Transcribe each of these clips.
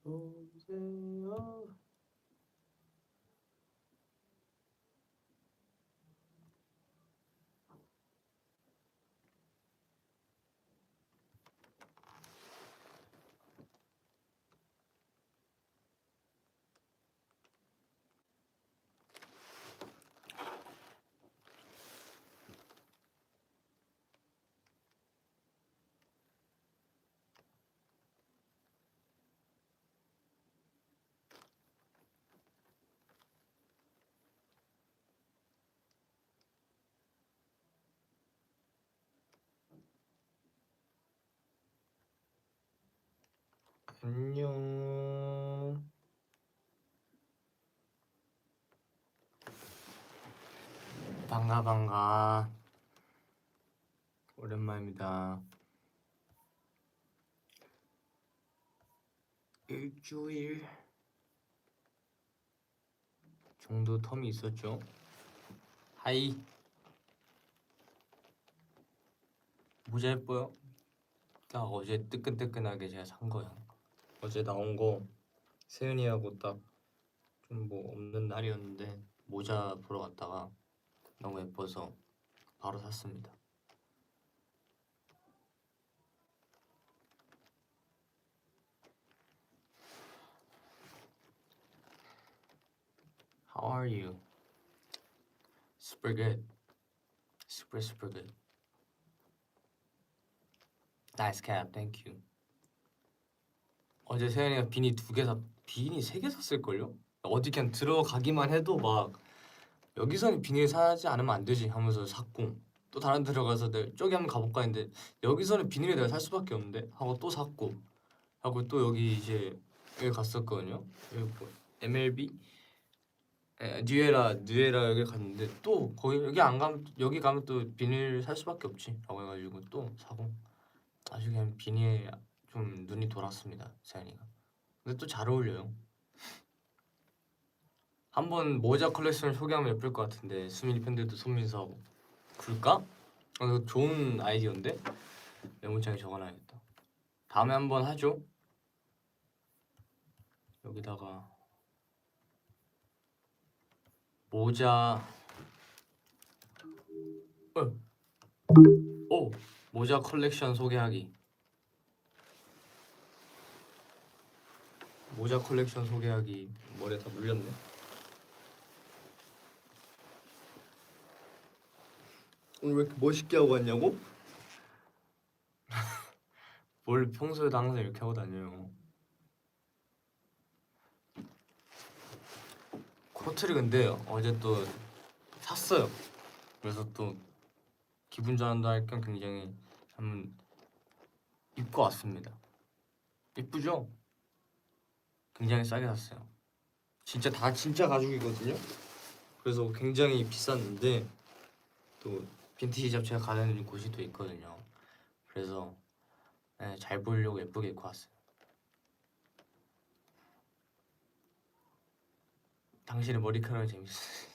보세요. 안녕. 반가. 오랜만입니다. 일주일 정도 텀이 있었죠. 하이. 모자 예뻐요? 딱 어제 뜨끈뜨끈하게 제가 산 거야. 어제 나온 거 세윤이하고 딱 좀 뭐 없는 날이었는데 모자 보러 갔다가 너무 예뻐서 바로 샀습니다. How are you? Super good. Super good. Nice cap. Thank you. 어제 세연이가 비니 3개 샀을걸요? 어디 그냥 들어가기만 해도 막 여기서는 비닐 사지 않으면 안 되지 하면서 샀고 또 다른 데 들어가서 저기 한번 가볼까 했는데 여기서는 비닐을 내가 살 수밖에 없는데 하고 또 샀고 하고 또 여기 이제 여기 갔었거든요. 여기 뭐 MLB? 뉴에라 여기 갔는데 또 거기 여기 가면 또 비닐 살 수밖에 없지 라고 해가지고 또 사고 아주 그냥 비닐에 좀 눈이 돌았습니다 세연이가. 근데 또 잘 어울려요. 한번 모자 컬렉션을 소개하면 예쁠 것 같은데 수민이 팬들도 손민수하고 그럴까? 이거 좋은 아이디어인데? 메모장에 적어놔야겠다. 다음에 한번 하죠. 여기다가 모자 오! 모자 컬렉션 소개하기. 모자 컬렉션 소개하기. 머리에 다 물렸네. 오늘 왜 이렇게 멋있게 하고 왔냐고? 뭘 평소에도 항상 이렇게 하고 다녀요. 코트를 근데 어제 또 샀어요. 그래서 또 기분 전환도 할 겸 굉장히 한번 입고 왔습니다. 이쁘죠? 굉장히 싸게 샀어요. 진짜 가죽이거든요. 그래서 굉장히 비쌌는데 또 빈티지 잡채가 가는 곳이 또 있거든요. 그래서 네, 잘 보이려고 예쁘게 입고 왔어요. 당신의 머리카락이 재밌어요.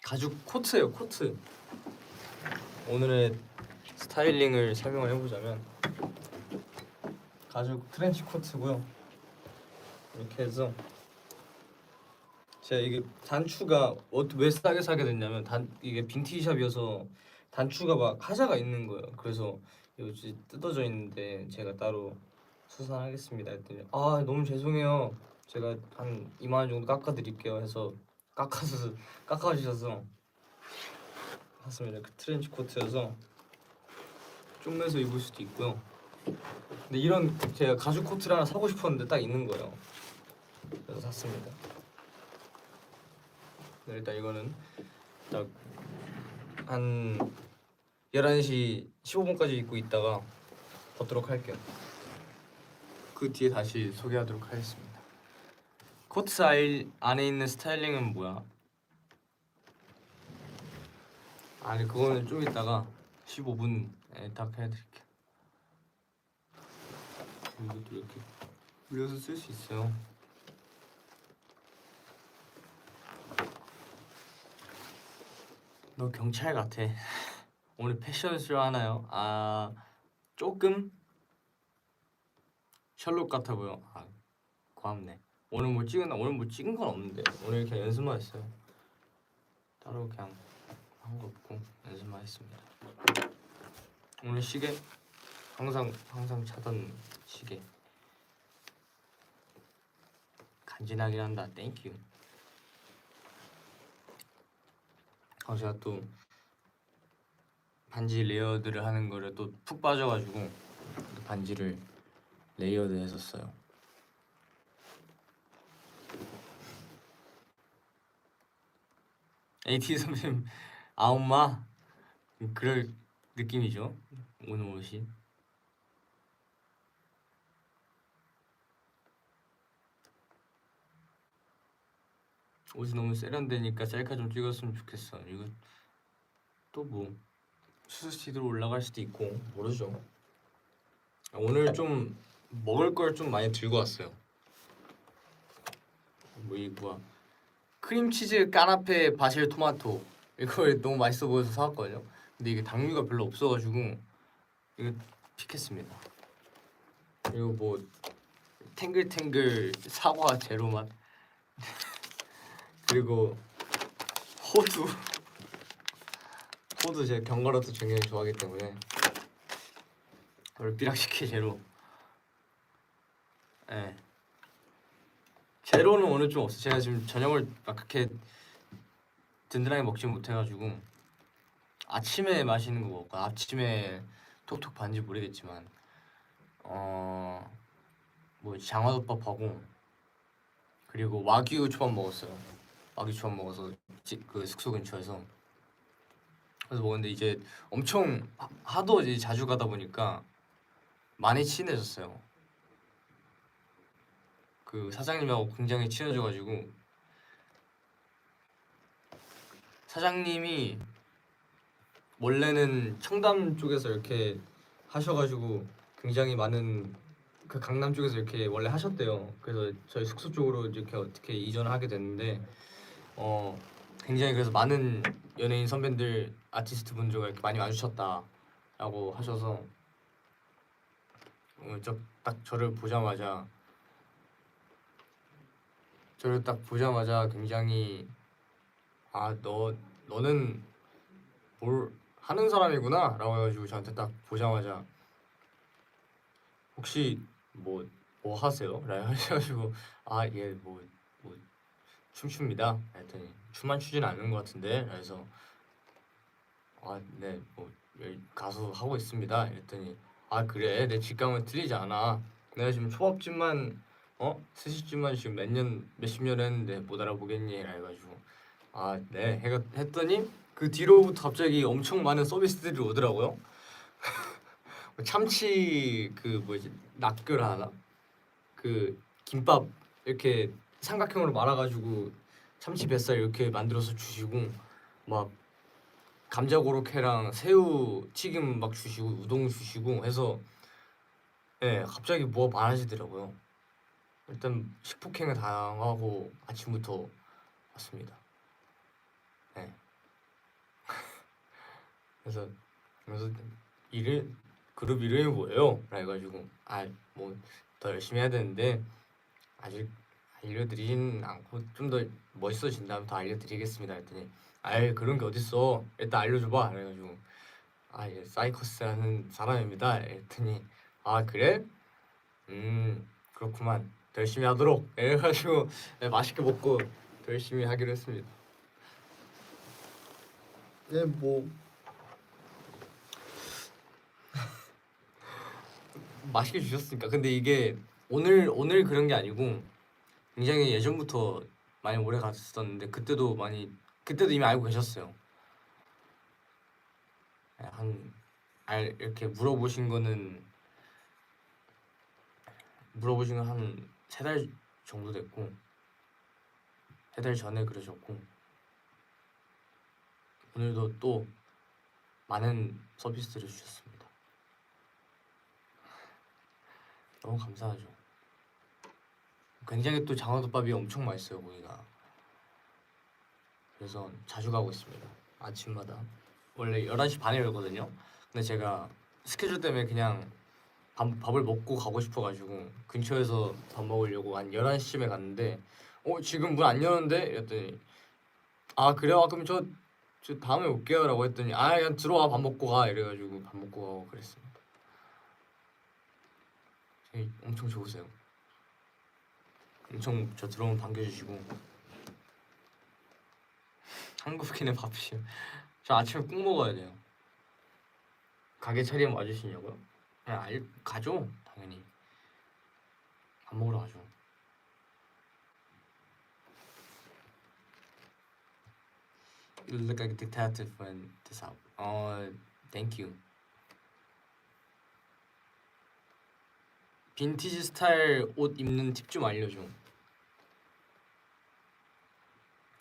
가죽 코트예요, 코트. 오늘의 스타일링을 설명을 해보자면 가죽 트렌치 코트고요. 이렇게 해서 제가 이게 단추가 왜 싸게 사게 됐냐면 이게 빈티지샵이어서 단추가 막 하자가 있는 거예요. 그래서 여기 뜯어져 있는데 제가 따로 수선하겠습니다 했더니 아 너무 죄송해요. 제가 한 2만 원 정도 깎아드릴게요 해서 깎아주셔서 샀습니다. 그 트렌치 코트여서 쪽내서 입을 수도 있고요. 근데 이런 제가 가죽 코트를 하나 사고 싶었는데 딱 있는 거예요. 그래서 샀습니다. 네, 일단 이거는 딱 한 11시 15분까지 입고 있다가 벗도록 할게요. 그 뒤에 다시 소개하도록 하겠습니다. 코트 안에 있는 스타일링은 뭐야? 아니 그거는 좀 이따가 15분에 딱 해드릴게요. 이것도 이렇게 올려서 쓸 수 있어요. 너 경찰 같아. 오늘 패션쇼 하나요? 아 조금 셜록 같아 보여. 아 고맙네. 오늘 뭐 찍은 건 없는데 오늘 그냥 연습만 했어요. 따로 그냥 한 거 없고 연습만 했습니다. 오늘 시계 항상 차던 시계 간지나긴 한다. 땡큐. 제가 또 반지 레이어드를 하는 거를 또 푹 빠져가지고 반지를 레이어드 했었어요. AT 선배님 엄마 그럴 느낌이죠 오늘 옷이. 옷이 너무 세련되니까 셀카 좀 찍었으면 좋겠어. 이거 또 뭐 수수씨드로 올라갈 수도 있고 모르죠. 오늘 좀 먹을 걸 좀 많이 들고 왔어요. 뭐야 크림치즈 까나페 바질 토마토 이걸 너무 맛있어 보여서 사왔거든요. 근데 이게 당류가 별로 없어가지고 이거 픽했습니다. 그리고 뭐 탱글탱글 사과 제로 맛 그리고 호두 제가 견과류도 굉장히 좋아하기 때문에 삐락시키 제로. 네. 제로는 오늘 좀 없어. 제가 지금 저녁을 막 그렇게 든든하게 먹지 못해가지고 아침에 마시는 거 먹고 아침에 톡톡 반지 모르겠지만 뭐 장화덮밥하고 그리고 와규 초밥 먹었어요. 와규 초밥 먹어서 그 숙소 근처에서 그래서 먹었는데 이제 엄청 하도 이제 자주 가다 보니까 많이 친해졌어요. 그 사장님하고 굉장히 친해져가지고 사장님이 원래는 청담 쪽에서 이렇게 하셔가지고 굉장히 많은 그 강남 쪽에서 이렇게 원래 하셨대요. 그래서 저희 숙소 쪽으로 이렇게 어떻게 이전을 하게 됐는데 굉장히 그래서 많은 연예인 선배들 아티스트 분들과 이렇게 많이 와주셨다라고 하셔서 딱 저를 보자마자 굉장히 너는 뭘 하는 사람이구나 라고 해가지고 저한테 딱 보자마자 혹시 뭐 하세요? 라고 하셔가지고 예 뭐 춤춥니다 했더니 춤만 추진 않는 것 같은데 그래서 네 뭐 가수 하고 있습니다 했더니 그래 내 직감은 틀리지 않아 내가 지금 초밥집만 스시집만 지금 몇십 년 했는데 못 알아보겠니? 해가지고 네 했더니 그 뒤로부터 갑자기 엄청 많은 서비스들이 오더라고요. 참치 그 뭐지 낙교를 하나? 그 김밥 이렇게 삼각형으로 말아가지고 참치 뱃살 이렇게 만들어서 주시고 막 감자 고로케랑 새우 튀김 막 주시고 우동 주시고 해서 갑자기 뭐가 많아지더라고요. 일단 식폭행을 당하고 아침부터 왔습니다. 네. 그래서 그룹 이름이 뭐예요? 그래가지고 뭐 더 열심히 해야 되는데 아직 알려드리진 않고 좀 더 멋있어진 다음 더 알려드리겠습니다 했더니 그런 게 어딨어 일단 알려줘봐 그래가지고 예, 사이커스라는 사람입니다 했더니 그래? 그렇구만 더 열심히 하도록 해가지고 맛있게 먹고 더 열심히 하기로 했습니다. 뭐 맛있게 주셨으니까. 근데 이게 오늘 그런 게 아니고 굉장히 예전부터 많이 오래 갔었는데 그때도 이미 알고 계셨어요. 이렇게 물어보신 건 한 3달 정도 됐고 3달 전에 그러셨고 오늘도 또 많은 서비스를 주셨습니다. 너무 감사하죠. 굉장히 또 장어덮밥이 엄청 맛있어요 거기가. 그래서 자주 가고 있습니다. 아침마다 원래 11시 반에 열거든요. 근데 제가 스케줄 때문에 그냥 밥을 먹고 가고 싶어가지고 근처에서 밥 먹으려고 한 11시쯤에 갔는데 지금 문 안 여는데? 이랬더니 아 그래요? 그럼 저 다음에 올게요 라고 했더니 그냥 들어와 밥 먹고 가 이래가지고 밥 먹고 가고 그랬습니다. 엄청 좋으세요. 엄청 저 들어오면 반겨주시고 한국인의 밥이요. 저 아침에 꼭 먹어야 돼요. 가게 차리면 와주시냐고요? 가죠 당연히. 밥 먹으러 가죠. You look like a detective when this out. Thank you. 빈티지 스타일 옷 입는 팁 좀 알려줘.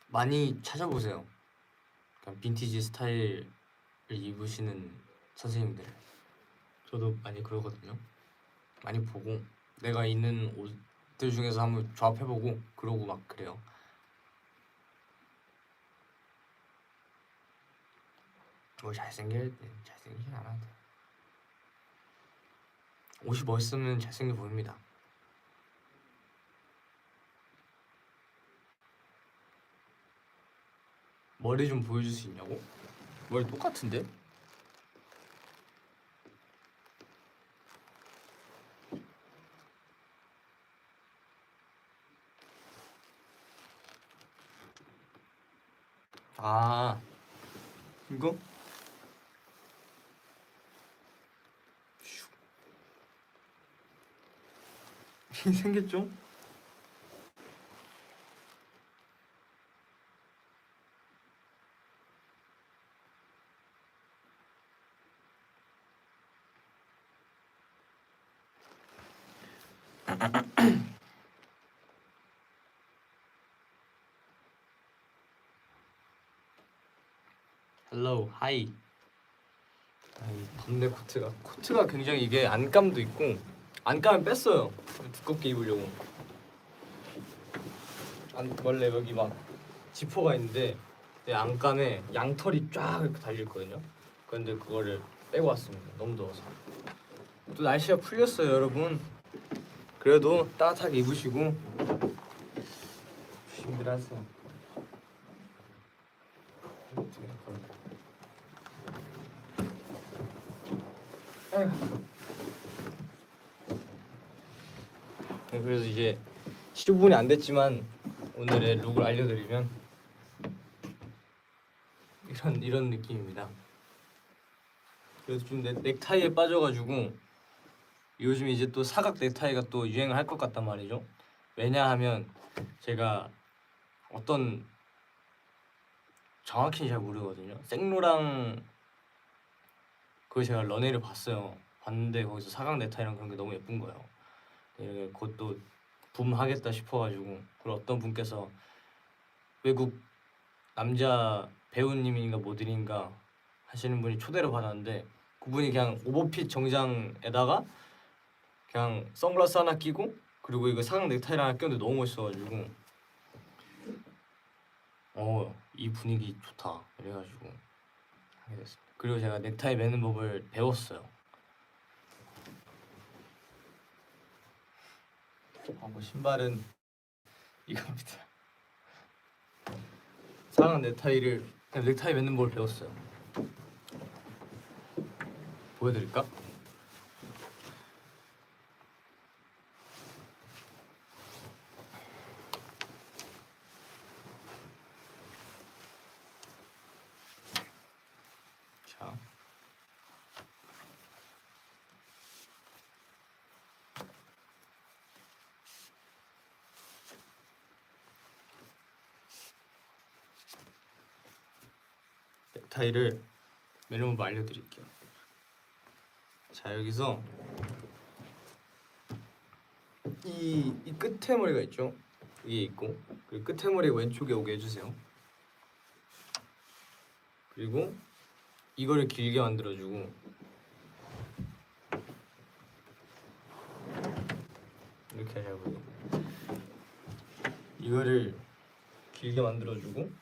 많이 찾아보세요. 그러니까 빈티지 스타일을 입으시는 선생님들. 저도 많이 그러거든요. 많이 보고 내가 있는 옷들 중에서 한번 조합해보고 그러고 막 그래요. 잘생기진 않아도 돼. 옷이 멋있으면 잘생겨 보입니다. 머리 좀 보여줄 수 있냐고? 머리 똑같은데? 이거? 생겼죠? Hello, hi. 밤내 코트가 굉장히 이게 안감도 있고 안감을 뺐어요. 두껍게 입으려고. 원래 여기 막 지퍼가 있는데 내 안감에 양털이 쫙 이렇게 달려 있거든요. 그런데 그거를 빼고 왔습니다. 너무 더워서. 또 날씨가 풀렸어요, 여러분. 그래도 따뜻하게 입으시고 조심들 하세요. 그래서 이제 15분이 안 됐지만 오늘의 룩을 알려드리면 이런 느낌입니다. 그래서 좀 넥타이에 빠져가지고 요즘 이제 또 사각 넥타이가 또 유행을 할 것 같단 말이죠. 왜냐하면 제가 어떤 정확히는 잘 모르거든요. 생로랑 그걸 제가 런웨이를 봤는데 거기서 사각 넥타이랑 그런 게 너무 예쁜 거예요. 이렇게 곧 또 붐하겠다 싶어가지고 그리고 어떤 분께서 외국 남자 배우님인가 모델인가 하시는 분이 초대를 받았는데 그분이 그냥 오버핏 정장에다가 그냥 선글라스 하나 끼고 그리고 이거 사각 넥타이를 하나 꼈는데 너무 멋있어가지고 이 분위기 좋다 이래가지고 하게 됐습니다. 그리고 제가 넥타이 매는 법을 배웠어요. 신발은 이겁니다. 사각 넥타이를 그냥 넥타이 매는 법을 배웠어요. 보여드릴까? 자, 넥타이를 매는 법 알려드릴게요. 자, 여기서 이 끝에 머리가 있죠? 위에 있고 그 끝에 머리 왼쪽에 오게 해주세요. 그리고 이거를 길게 만들어주고 이렇게 하자고요. 이거를 길게 만들어주고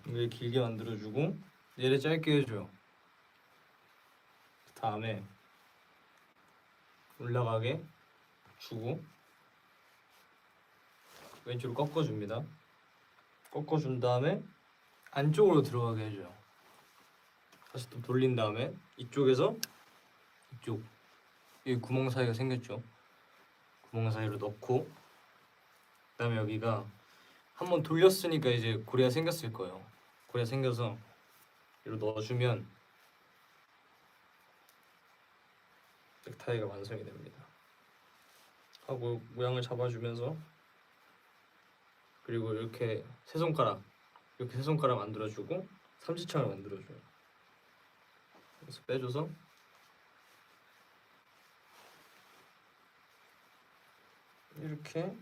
이걸 길게 만들어주고 얘를 짧게 해줘요. 그 다음에 올라가게 주고 왼쪽으로 꺾어줍니다. 꺾어준 다음에 안쪽으로 들어가게 해줘요. 다시 또 돌린 다음에 이쪽에서 이쪽 여기 구멍 사이가 생겼죠. 구멍 사이로 넣고 그다음에 여기가 한번 돌렸으니까 이제 고리가 생겼을 거예요. 고리가 생겨서 이로 넣어주면 넥타이가 완성이 됩니다. 하고 모양을 잡아주면서 그리고 이렇게 세 손가락 만들어주고 삼지창을 만들어줘요. 그래서 빼줘서 이렇게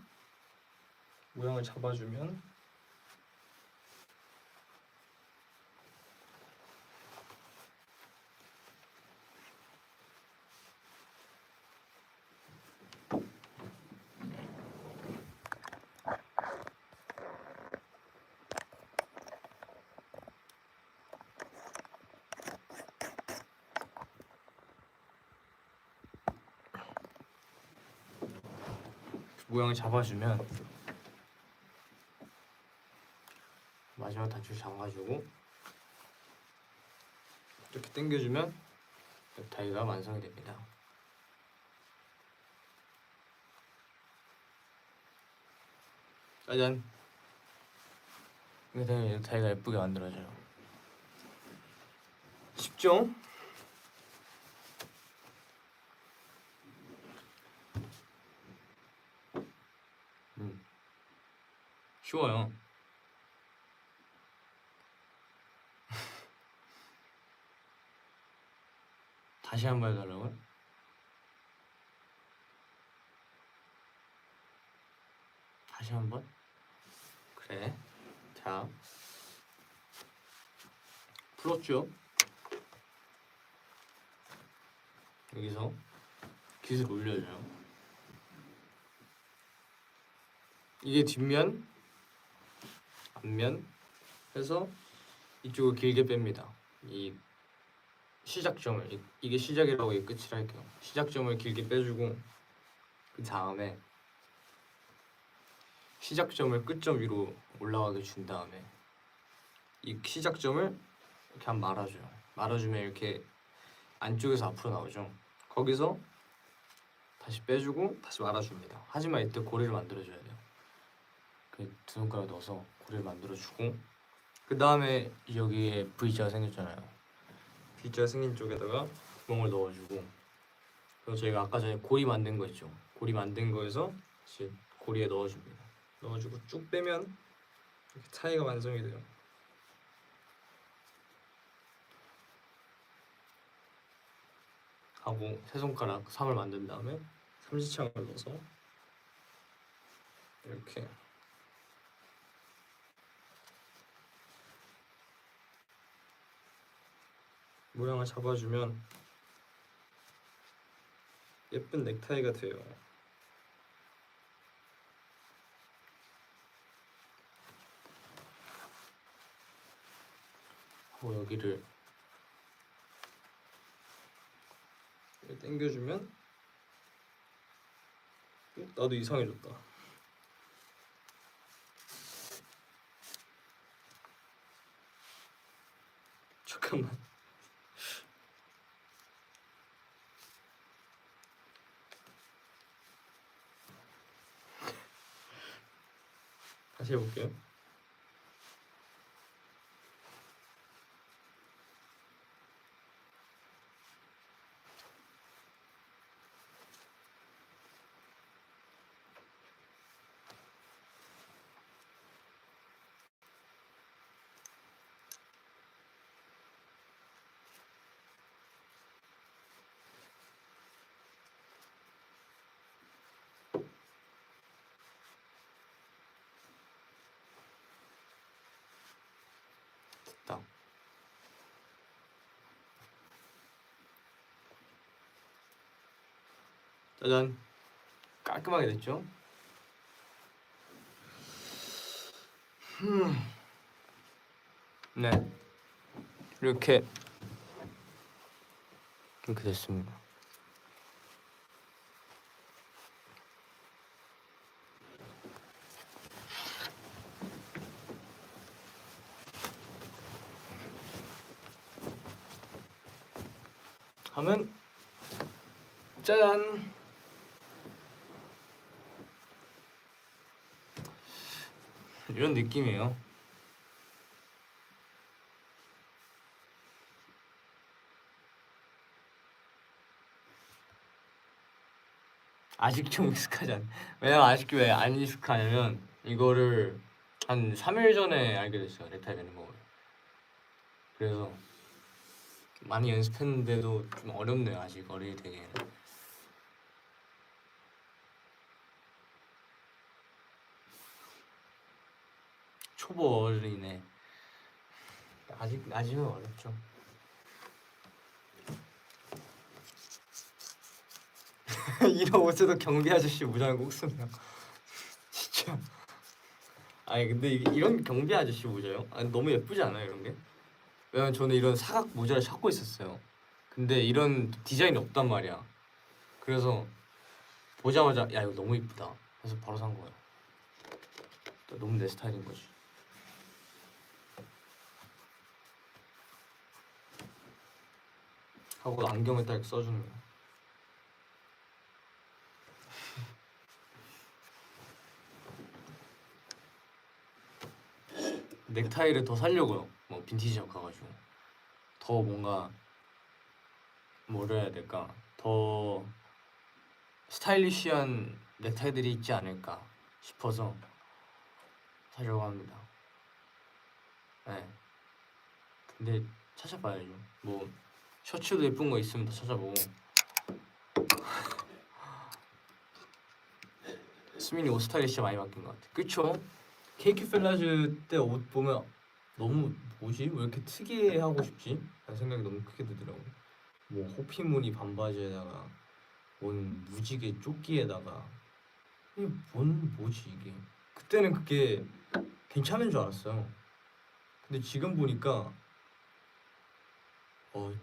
모양을 잡아주면 마지막 단추를 잡아가지고 이렇게 당겨주면 넥타이가 완성이 됩니다. 짜잔! 이렇게 되면 넥타이가 예쁘게 만들어져요. 쉽죠? 쉬워요. 다시 한번 해달라고요? 다시 한번? 그래. 자, 풀었죠? 여기서 깃을 올려줘요. 이게 뒷면, 앞면 해서 이쪽을 길게 뺍니다. 이 시작점을 이게 시작이라고 이게 끝이라 할게요. 시작점을 길게 빼주고 그 다음에 시작점을 끝점 위로 올라가게 준 다음에 이 시작점을 이렇게 한번 말아줘요. 말아주면 이렇게 안쪽에서 앞으로 나오죠. 거기서 다시 빼주고 다시 말아줍니다. 하지만 이때 고리를 만들어줘야 돼요. 그 두 손가락 넣어서 고리를 만들어주고 그 다음에 여기에 V자가 생겼잖아요. V자가 생긴 쪽에다가 구멍을 넣어주고 그리고 저희가 아까 전에 고리 만든 거 있죠. 고리 만든 거에서 다시 고리에 넣어줍니다. 넣어주고 쭉 빼면 이렇게 타이가 완성이 돼요. 하고 세 손가락 3을 만든 다음에 삼지창을 넣어서 이렇게 모양을 잡아주면 예쁜 넥타이가 돼요. 하고 여기를 당겨주면 나도 이상해졌다. 잠깐만. 다시 해볼게요. 됐다. 짜잔. 깔끔하게 됐죠? 네, 이렇게 됐습니다. 하면 짠! 이런 느낌이에요. 아직 좀 익숙하지 않아. 왜냐면 아직 왜 안 익숙하냐면 이거를 한 3일 전에 알게 됐어요. 넥타이 매는 거. 그래서 많이 연습했는데도 좀 어렵네요. 아직 어리게 되기에는. 초보 어린이네. 아직은 어렵죠. 이런 옷에도 경비 아저씨 모자는 꼭 쓰네요. 진짜. 아니 근데 이런 경비 아저씨 모자요? 아니, 너무 예쁘지 않아요 이런 게? 왜냐면 저는 이런 사각 모자를 찾고 있었어요. 근데 이런 디자인이 없단 말이야. 그래서 보자마자 야 이거 너무 이쁘다. 그래서 바로 산 거예요. 너무 내 스타일인 거지. 하고 안경에 딱 써주는 거야. 넥타이를 더 살려고요. 뭐 빈티지샵 가가지고 더 뭔가 뭐라 해야 될까? 더 스타일리시한 넥타이들이 있지 않을까 싶어서 사려고 합니다. 네. 근데 찾아봐야죠. 뭐 셔츠도 예쁜 거 있으면 더 찾아보고. 수민이 옷 스타일이 진짜 많이 바뀐 것 같아. 그쵸? 케이크 펠라즈 때 옷 보면 너무 뭐지? 왜 이렇게 특이하고 싶지? 라는 생각이 너무 크게 들더라고. 뭐 호피무늬 반바지에다가 뭔 무지개 조끼에다가 이게 뭐지 이게? 그때는 그게 괜찮은 줄 알았어요. 근데 지금 보니까 어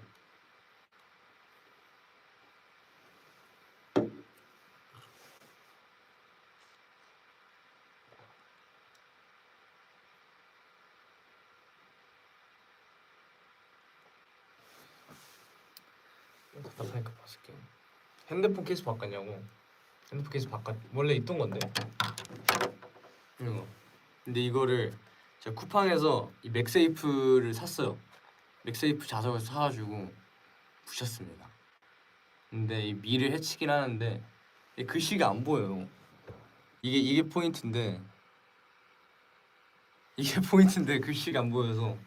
답답하니까 벗을게요. 핸드폰 케이스 바꿨냐고? 핸드폰 케이스 원래 있던 건데 이거. 근데 이거를 제가 쿠팡에서 이 맥세이프를 샀어요. 맥세이프 자석을 사가지고 붙였습니다. 근데 이 미를 해치긴 하는데 이 글씨가 안 보여요. 이게 포인트인데 글씨가 안 보여서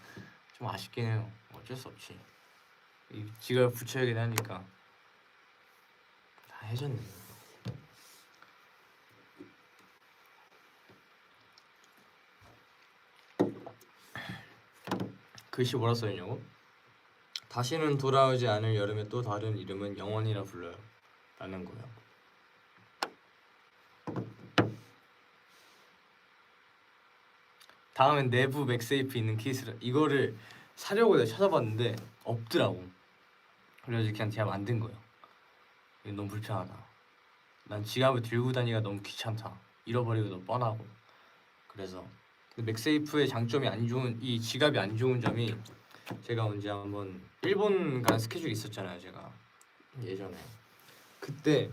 좀 아쉽긴 해요. 어쩔 수 없지. 이 지갑 붙여야긴 하니까 다 해줬네. 글씨 뭐라 써있냐고? 다시는 돌아오지 않을 여름의 또 다른 이름은 영원이라 불러요 라는 거예요. 다음엔 내부 맥세이프 있는 케이스를 이거를 사려고 내가 찾아봤는데 없더라고. 그래서 그냥 제가 만든 거예요. 이거 너무 불편하다. 난 지갑을 들고 다니기가 너무 귀찮다. 잃어버리기도 뻔하고. 그래서 맥세이프의 장점이 안 좋은 이 지갑이 안 좋은 점이 제가 언제 한번 일본 간 스케줄이 있었잖아요. 제가 예전에 그때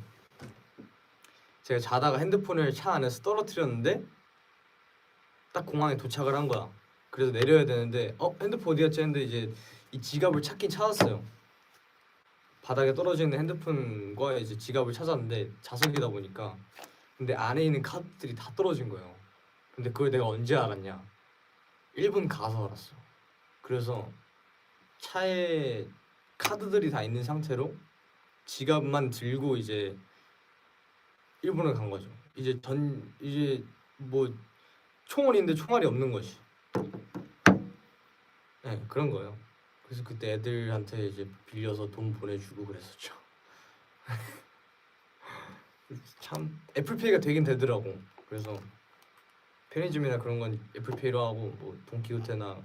제가 자다가 핸드폰을 차 안에서 떨어뜨렸는데 딱 공항에 도착을 한 거야. 그래서 내려야 되는데 핸드폰 어디 갔지 했는데 이제 이 지갑을 찾긴 찾았어요. 바닥에 떨어져 있는 핸드폰과 이제 지갑을 찾았는데 자석이다 보니까 근데 안에 있는 카드들이 다 떨어진 거예요. 근데 그걸 내가 언제 알았냐? 일본 가서 알았어. 그래서 차에 카드들이 다 있는 상태로 지갑만 들고 이제 일본을 간 거죠. 이제 뭐 총알이 있는데 총알이 없는 것이. 네, 그런 거예요. 그래서 그때 애들한테 이제 빌려서 돈 보내주고 그랬었죠. 참 애플페이가 되긴 되더라고. 그래서 편의점이나 그런 건 애플페이로 하고 뭐 돈키호테나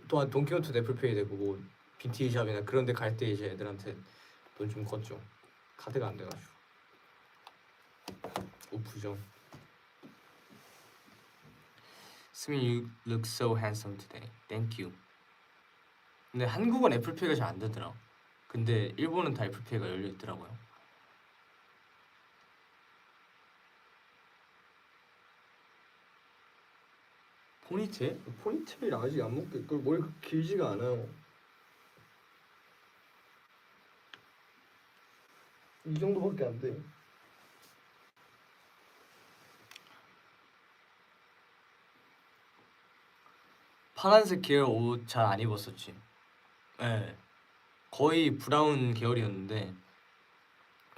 또한 돈키호테 애플페이 되고 뭐 빈티지샵이나 그런 데 갈 때 이제 애들한테 돈 좀 걷죠. 카드가 안 돼가지고. 오프죠. 스민, you look so handsome today. Thank you. 근데 한국은 애플페이가 잘 안 되더라. 근데 일본은 다 애플페이가 열려 있더라고요. 포니테일? 포니테일 아직 안 먹게. 그걸 머리 길지가 않아요. 이 정도밖에 안 돼. 파란색 계열 옷 잘 안 입었었지. 네. 거의 브라운 계열이었는데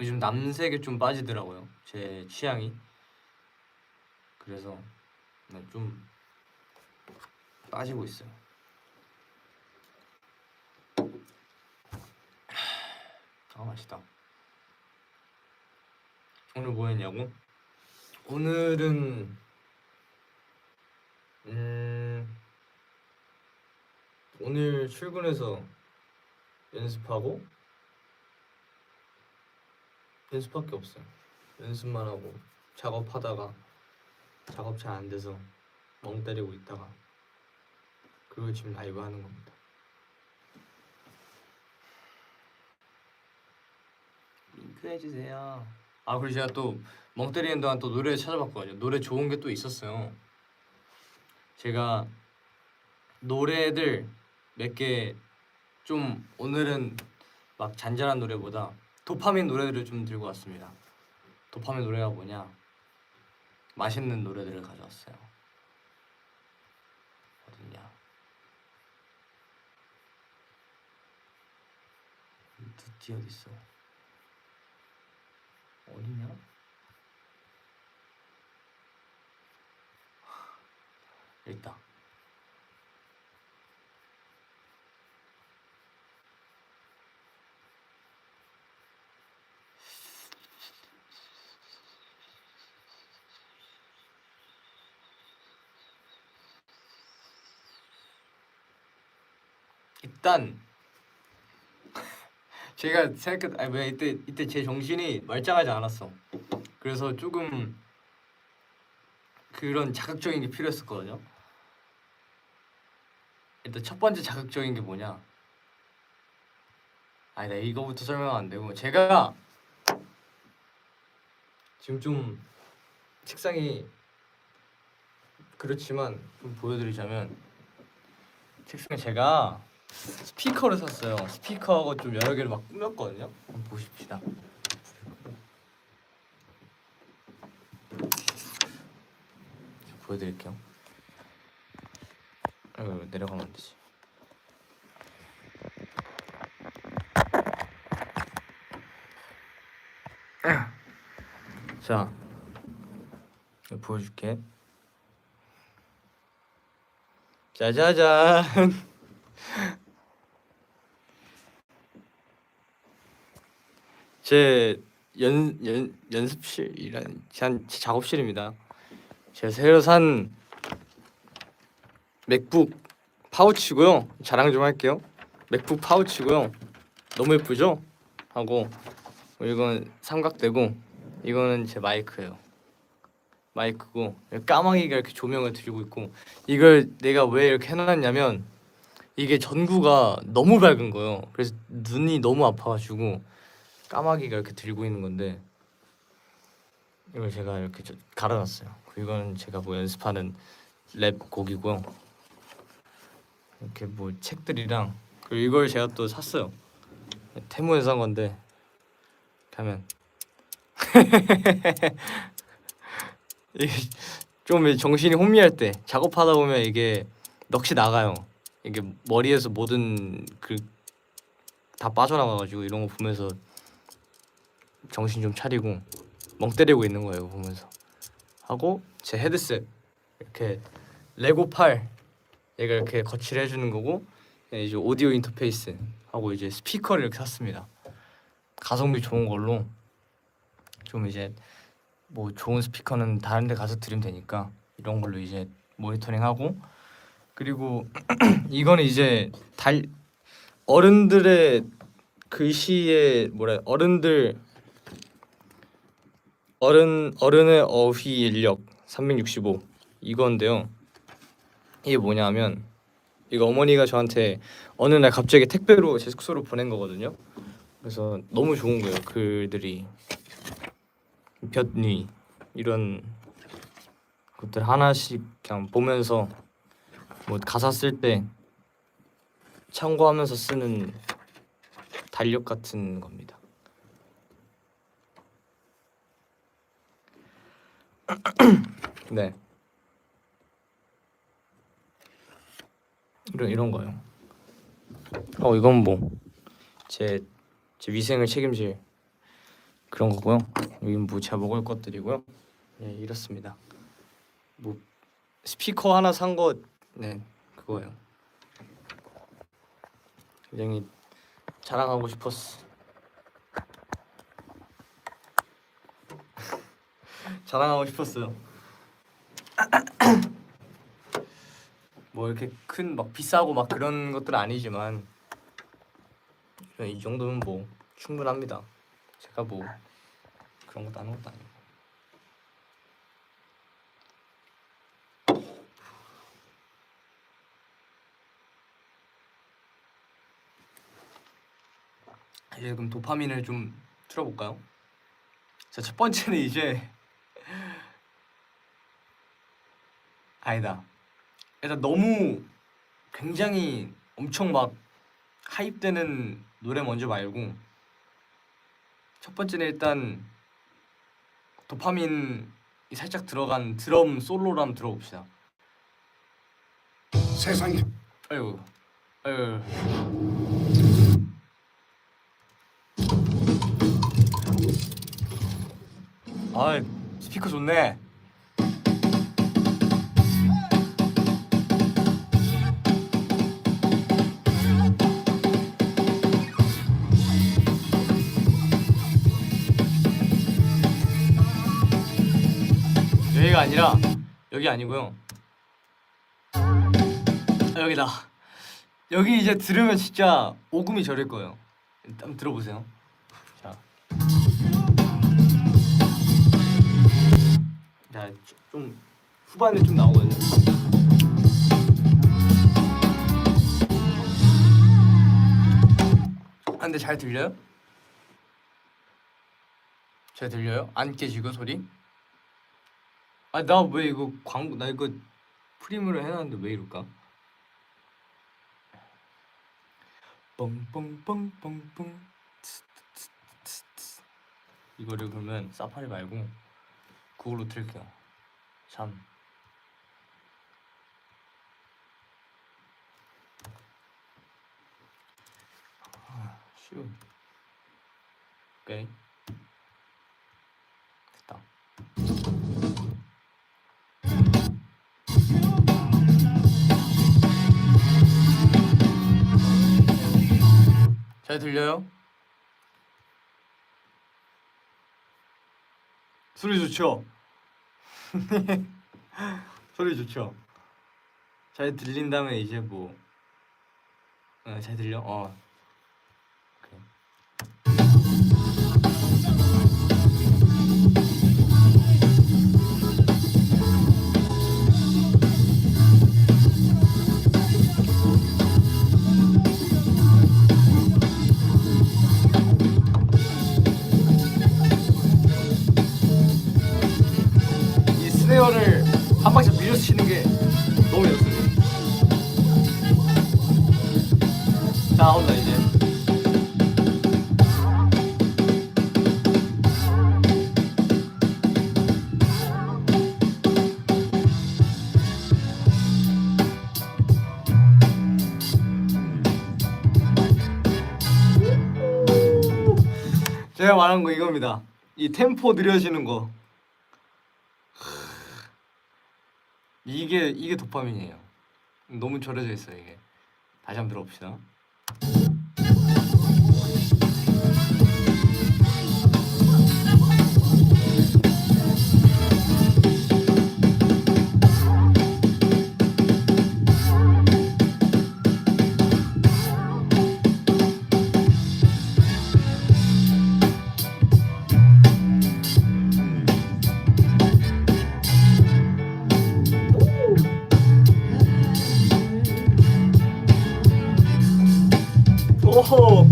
요즘 남색에 좀 빠지더라고요. 제 취향이. 그래서 네, 좀 빠지고 있어요. 아 맛있다. 오늘 뭐 했냐고? 오늘은 오늘 출근해서 연습하고 연습밖에 없어요. 연습만 하고 작업하다가 작업 잘 안 돼서 멍 때리고 있다가 그걸 지금 라이브 하는 겁니다. 링크 해주세요. 아 그리고 제가 또 멍 때리는 동안 또 노래 찾아봤거든요. 노래 좋은 게 또 있었어요. 제가 노래들 몇 개 좀 오늘은 막 잔잔한 노래보다 도파민 노래들을 좀 들고 왔습니다. 도파민 노래가 뭐냐? 맛있는 노래들을 가져왔어요. 어딨냐? 듣지 어딨어? 어디냐? 여기 있다. 일단 제가 생각해 왜 이때 제 정신이 말짱하지 않았어. 그래서 조금 그런 자극적인 게 필요했었거든요. 일단 첫 번째 자극적인 게 뭐냐? 아니 나 이거부터 설명 안 되고 제가 지금 좀 책상이 그렇지만 좀 보여드리자면 책상에 제가 스피커를 샀어요. 스피커하고 좀 여러 개를 막 꾸몄거든요. 한번 보십시다. 보여드릴게요. 내려가면 안 되지. 자, 보여줄게. 짜자잔. 제 연습실이란 제 작업실입니다. 제가 새로 산 맥북 파우치고요. 자랑 좀 할게요. 맥북 파우치고요. 너무 예쁘죠? 하고 이건 삼각대고 이거는 제 마이크예요. 마이크고 까마귀가 이렇게 조명을 들고 있고 이걸 내가 왜 이렇게 해놨냐면 이게 전구가 너무 밝은 거예요. 그래서 눈이 너무 아파가지고 까마귀가 이렇게 들고 있는 건데 이걸 제가 이렇게 갈아놨어요. 이건 제가 뭐 연습하는 랩 곡이고요. 이렇게 뭐 책들이랑 그리고 이걸 제가 또 샀어요. 테무에서 산 건데 가면 이게 좀 정신이 혼미할 때 작업하다 보면 이게 넋이 나가요. 이게 머리에서 모든 그 다 빠져나가가지고 이런 거 보면서 정신 좀 차리고 멍 때리고 있는 거예요. 보면서 하고 제 헤드셋 이렇게 레고 팔 얘가 이렇게 거치를 해주는 거고 이제 오디오 인터페이스 하고 이제 스피커를 이렇게 샀습니다. 가성비 좋은 걸로 좀 이제 뭐 좋은 스피커는 다른 데 가서 들으면 되니까 이런 걸로 이제 모니터링하고 그리고 이거는 이제 어른들의 글씨의 어른의 어휘 인력 365 이건데요. 이게 뭐냐면 이거 어머니가 저한테 어느 날 갑자기 택배로 제 숙소로 보낸 거거든요. 그래서 너무 좋은 거예요. 글들이 볕니 이런 것들 하나씩 그냥 보면서 뭐 가사 쓸 때 참고하면서 쓰는 달력 같은 겁니다. 네. 이런 거요. 이건 뭐 제 위생을 책임질 그런 거고요. 여기는 뭐 제가 먹을 것들이고요. 네, 이렇습니다. 뭐 스피커 하나 산 거 네, 그거예요. 굉장히 자랑하고 싶었어. 자랑하고 싶었어요. 뭐 이렇게 큰 막 비싸고 막 그런 것들은 아니지만 이 정도면 뭐 충분합니다. 제가 뭐 그런 것도 하는 것도 아니고. 이제 그럼 도파민을 좀 틀어볼까요? 자, 첫 번째는 이제 아니다. 일단 너무 굉장히 엄청 막 하입되는 노래 먼저 말고 첫 번째는 일단 도파민이 살짝 들어간 드럼 솔로로 한번 들어봅시다. 세상에 아이고. 아, 스피커 좋네. 여기가 아니라 여기 아니고요. 여기다. 여기 이제 들으면 진짜 오금이 저릴 거예요. 일단 들어보세요. 자, 좀 후반에 좀 나오거든요. 근데 잘 들려요? 잘 들려요? 안 깨지고 소리? 아, 나 왜 이거 나 이거 프리미어로 해놨는데 왜 이럴까? 뻥뻥뻥뻥뻥 이거를 그러면 사파리 말고 그걸로 틀게요. 참. 쉬운. 오케이. 됐다. 잘 들려요? 소리 좋죠? 소리 좋죠? 잘 들린다면 이제 뭐 잘 들려? 오케이. 이 스네어를 한 방씩 밀려서 치는 게 너무 연습이에요. 자, 온다 이제. 제가 말한 거 이겁니다. 이 템포 느려지는 거. 이게 도파민이에요. 너무 절여져 있어요 이게. 다시 한번 들어봅시다. 오호.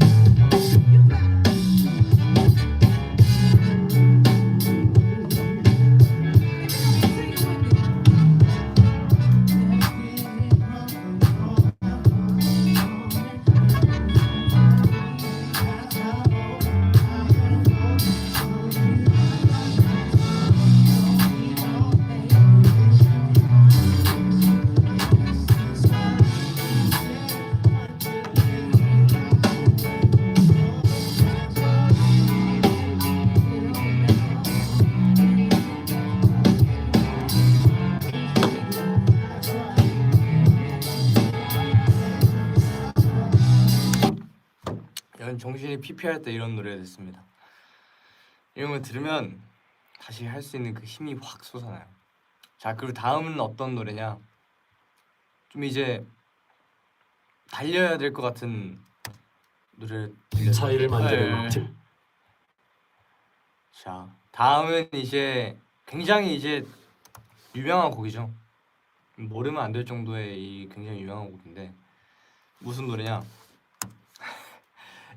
정신이 피폐할 때 이런 노래가 됐습니다. 이런 걸 들으면 다시 할 수 있는 그 힘이 확 솟아나요. 자, 그리고 다음은 어떤 노래냐? 좀 이제 달려야 될 것 같은 노래를 차이를 만드는 팁. 자, 다음은 이제 굉장히 이제 유명한 곡이죠. 모르면 안 될 정도의 이 굉장히 유명한 곡인데 무슨 노래냐?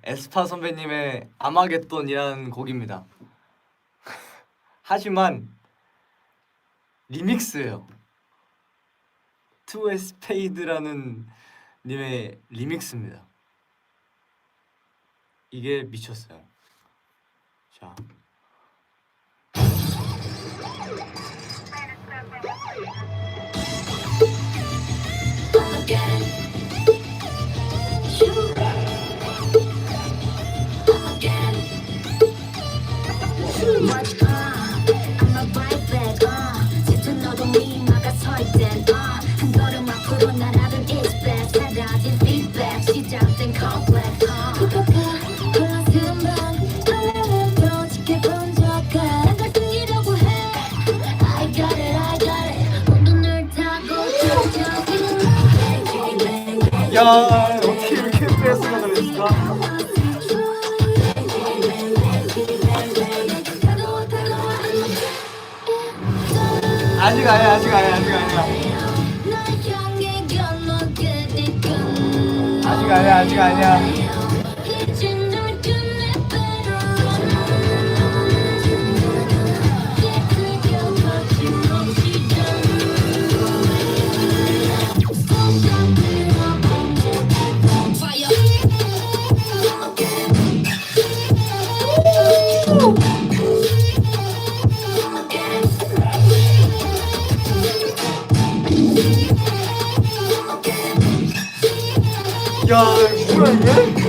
에스파 선배님의 아마겟돈이라는 곡입니다. 하지만 리믹스예요. 투 에스페이드라는 님의 리믹스입니다. 이게 미쳤어요. 자, 야, 어떻게 이렇게 뺐으면 그랬을까? 아직 아니야. 아직 아니야. 야, 뭐야 이게?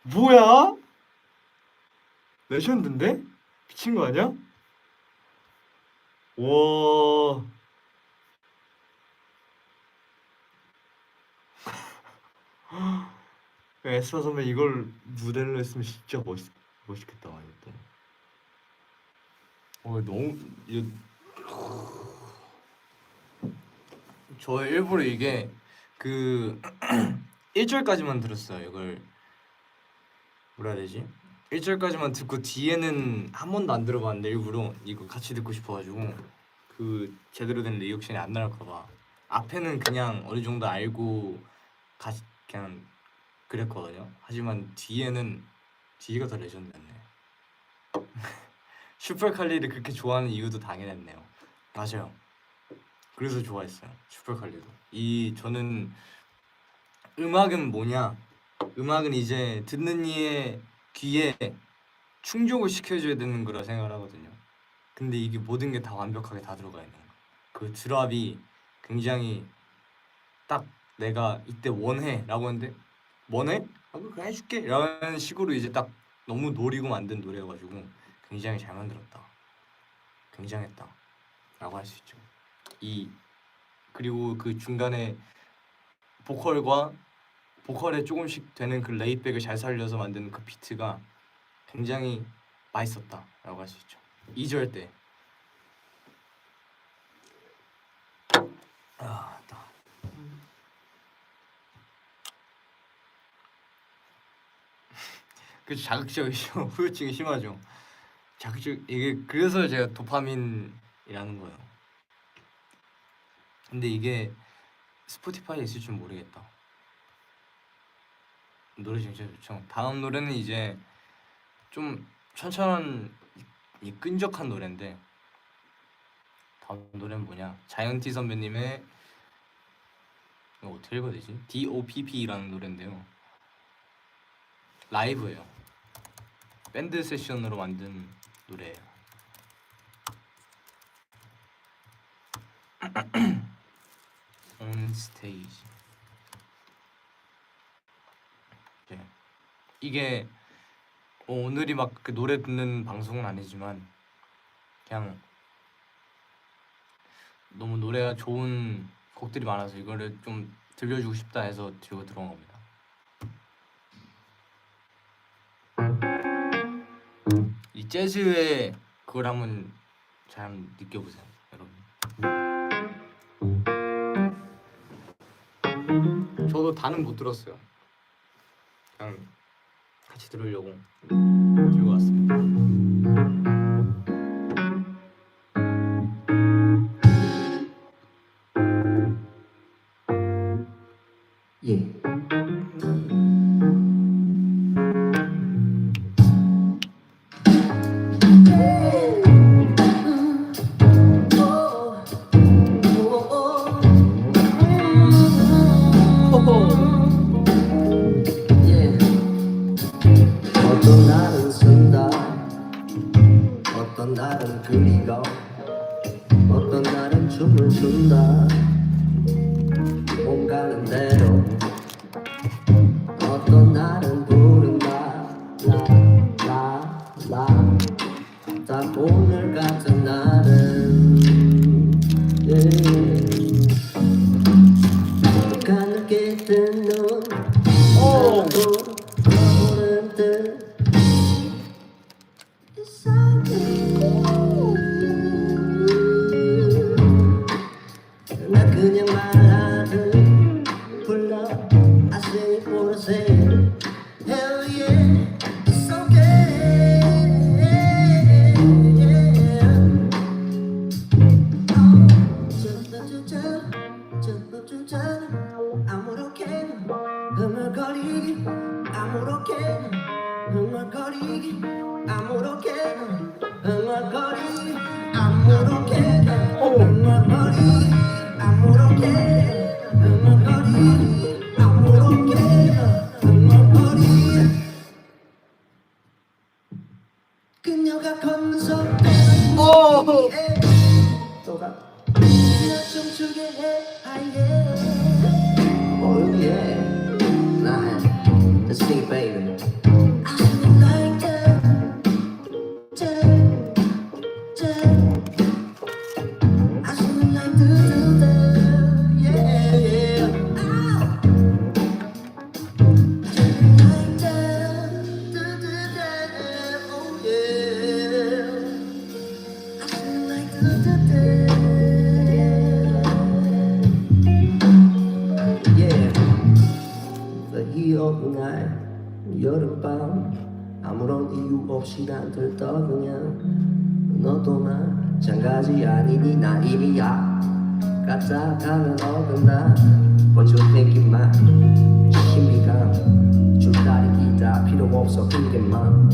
뭐야? 레전드인데? 미친 거 아니야? 와. 에스파 선배 이걸 무대로 했으면 진짜 멋있. 멋있겠다 이것도. 너무 저 일부러 이게 그 1절까지만 들었어요. 이걸 뭐라 해야 되지? 1절까지만 듣고 뒤에는 한 번도 안 들어봤는데 일부러 이거 같이 듣고 싶어가지고 그 제대로 된 리액션이 안 나올까봐 앞에는 그냥 어느 정도 알고 그냥 그랬거든요. 하지만 뒤에가 더 레전드였네. 슈퍼칼리를 그렇게 좋아하는 이유도 당연했네요. 맞아요. 그래서 좋아했어요. 슈퍼칼리도. 저는 음악은 뭐냐? 음악은 이제 듣는 이의 귀에 충족을 시켜줘야 되는 거라 생각을 하거든요. 근데 이게 모든 게 다 완벽하게 다 들어가 있는 거. 그 드랍이 굉장히 딱 내가 이때 원해라고 했는데 원해? 그냥 해줄게 라는 식으로 이제 딱 너무 노리고 만든 노래여가지고 굉장히 잘 만들었다. 굉장했다 라고 할 수 있죠. 그리고 그 중간에 보컬에 조금씩 되는 그 레이백을 잘 살려서 만든 그 비트가 굉장히 맛있었다 라고 할 수 있죠. 2절 때 그 자극적이죠. 후유증이 심하죠. 이게 그래서 제가 도파민이라는 거예요. 근데 이게 스포티파이에 있을 줄 모르겠다. 노래 진짜 좋죠. 다음 노래는 이제 좀 천천한 끈적한 노래인데 다음 노래는 뭐냐? 자이언티 선배님의 이거 어떻게 읽어야 되지? DOPP라는 노래인데요. 라이브예요. 밴드 세션으로 만든 노래예요. On stage. 네. 이게 오늘이 막 그 노래 듣는 방송은 아니지만 그냥 너무 노래가 좋은 곡들이 많아서 이거를 좀 들려주고 싶다 해서 들고 들어온 겁니다. 이 재즈의 그걸 한번 잘 느껴보세요, 여러분. 저도 다는 못 들었어요. 그냥 같이 들으려고 들고 왔습니다. 예. 어떤 날은 쓴다, 어떤 날은 그리고, 어떤 날은 춤을 춘다. 몸 가는 대로 어떤 날은 부른다. 라라라. 다 오늘 같은 날은 가늘게 뜬 눈 떠오르는 듯 나 그냥 말하듯 불러 I sing it for the same Hell yeah It's okay 아무렇게나 흥얼거리기 아무렇게나 흥얼거리기 아무렇게나 흥얼거리기 아무렇게나 흥얼거리기 아무렇게나 흥얼거리기 아무렇게나 흥얼거리기 그녀가 걷면서 또가 춤추게 해 Oh yeah Nah Let's sing it baby I feel like that I feel like do yeah yeah I feel like that 여름밤 아무런 이유 없이 난 들떠 그냥 너도 마찬가지 아니니 나 이미 약갔다가면 어긋나 But you thinking 신비감 줄다리 기타 필요 없어 그게만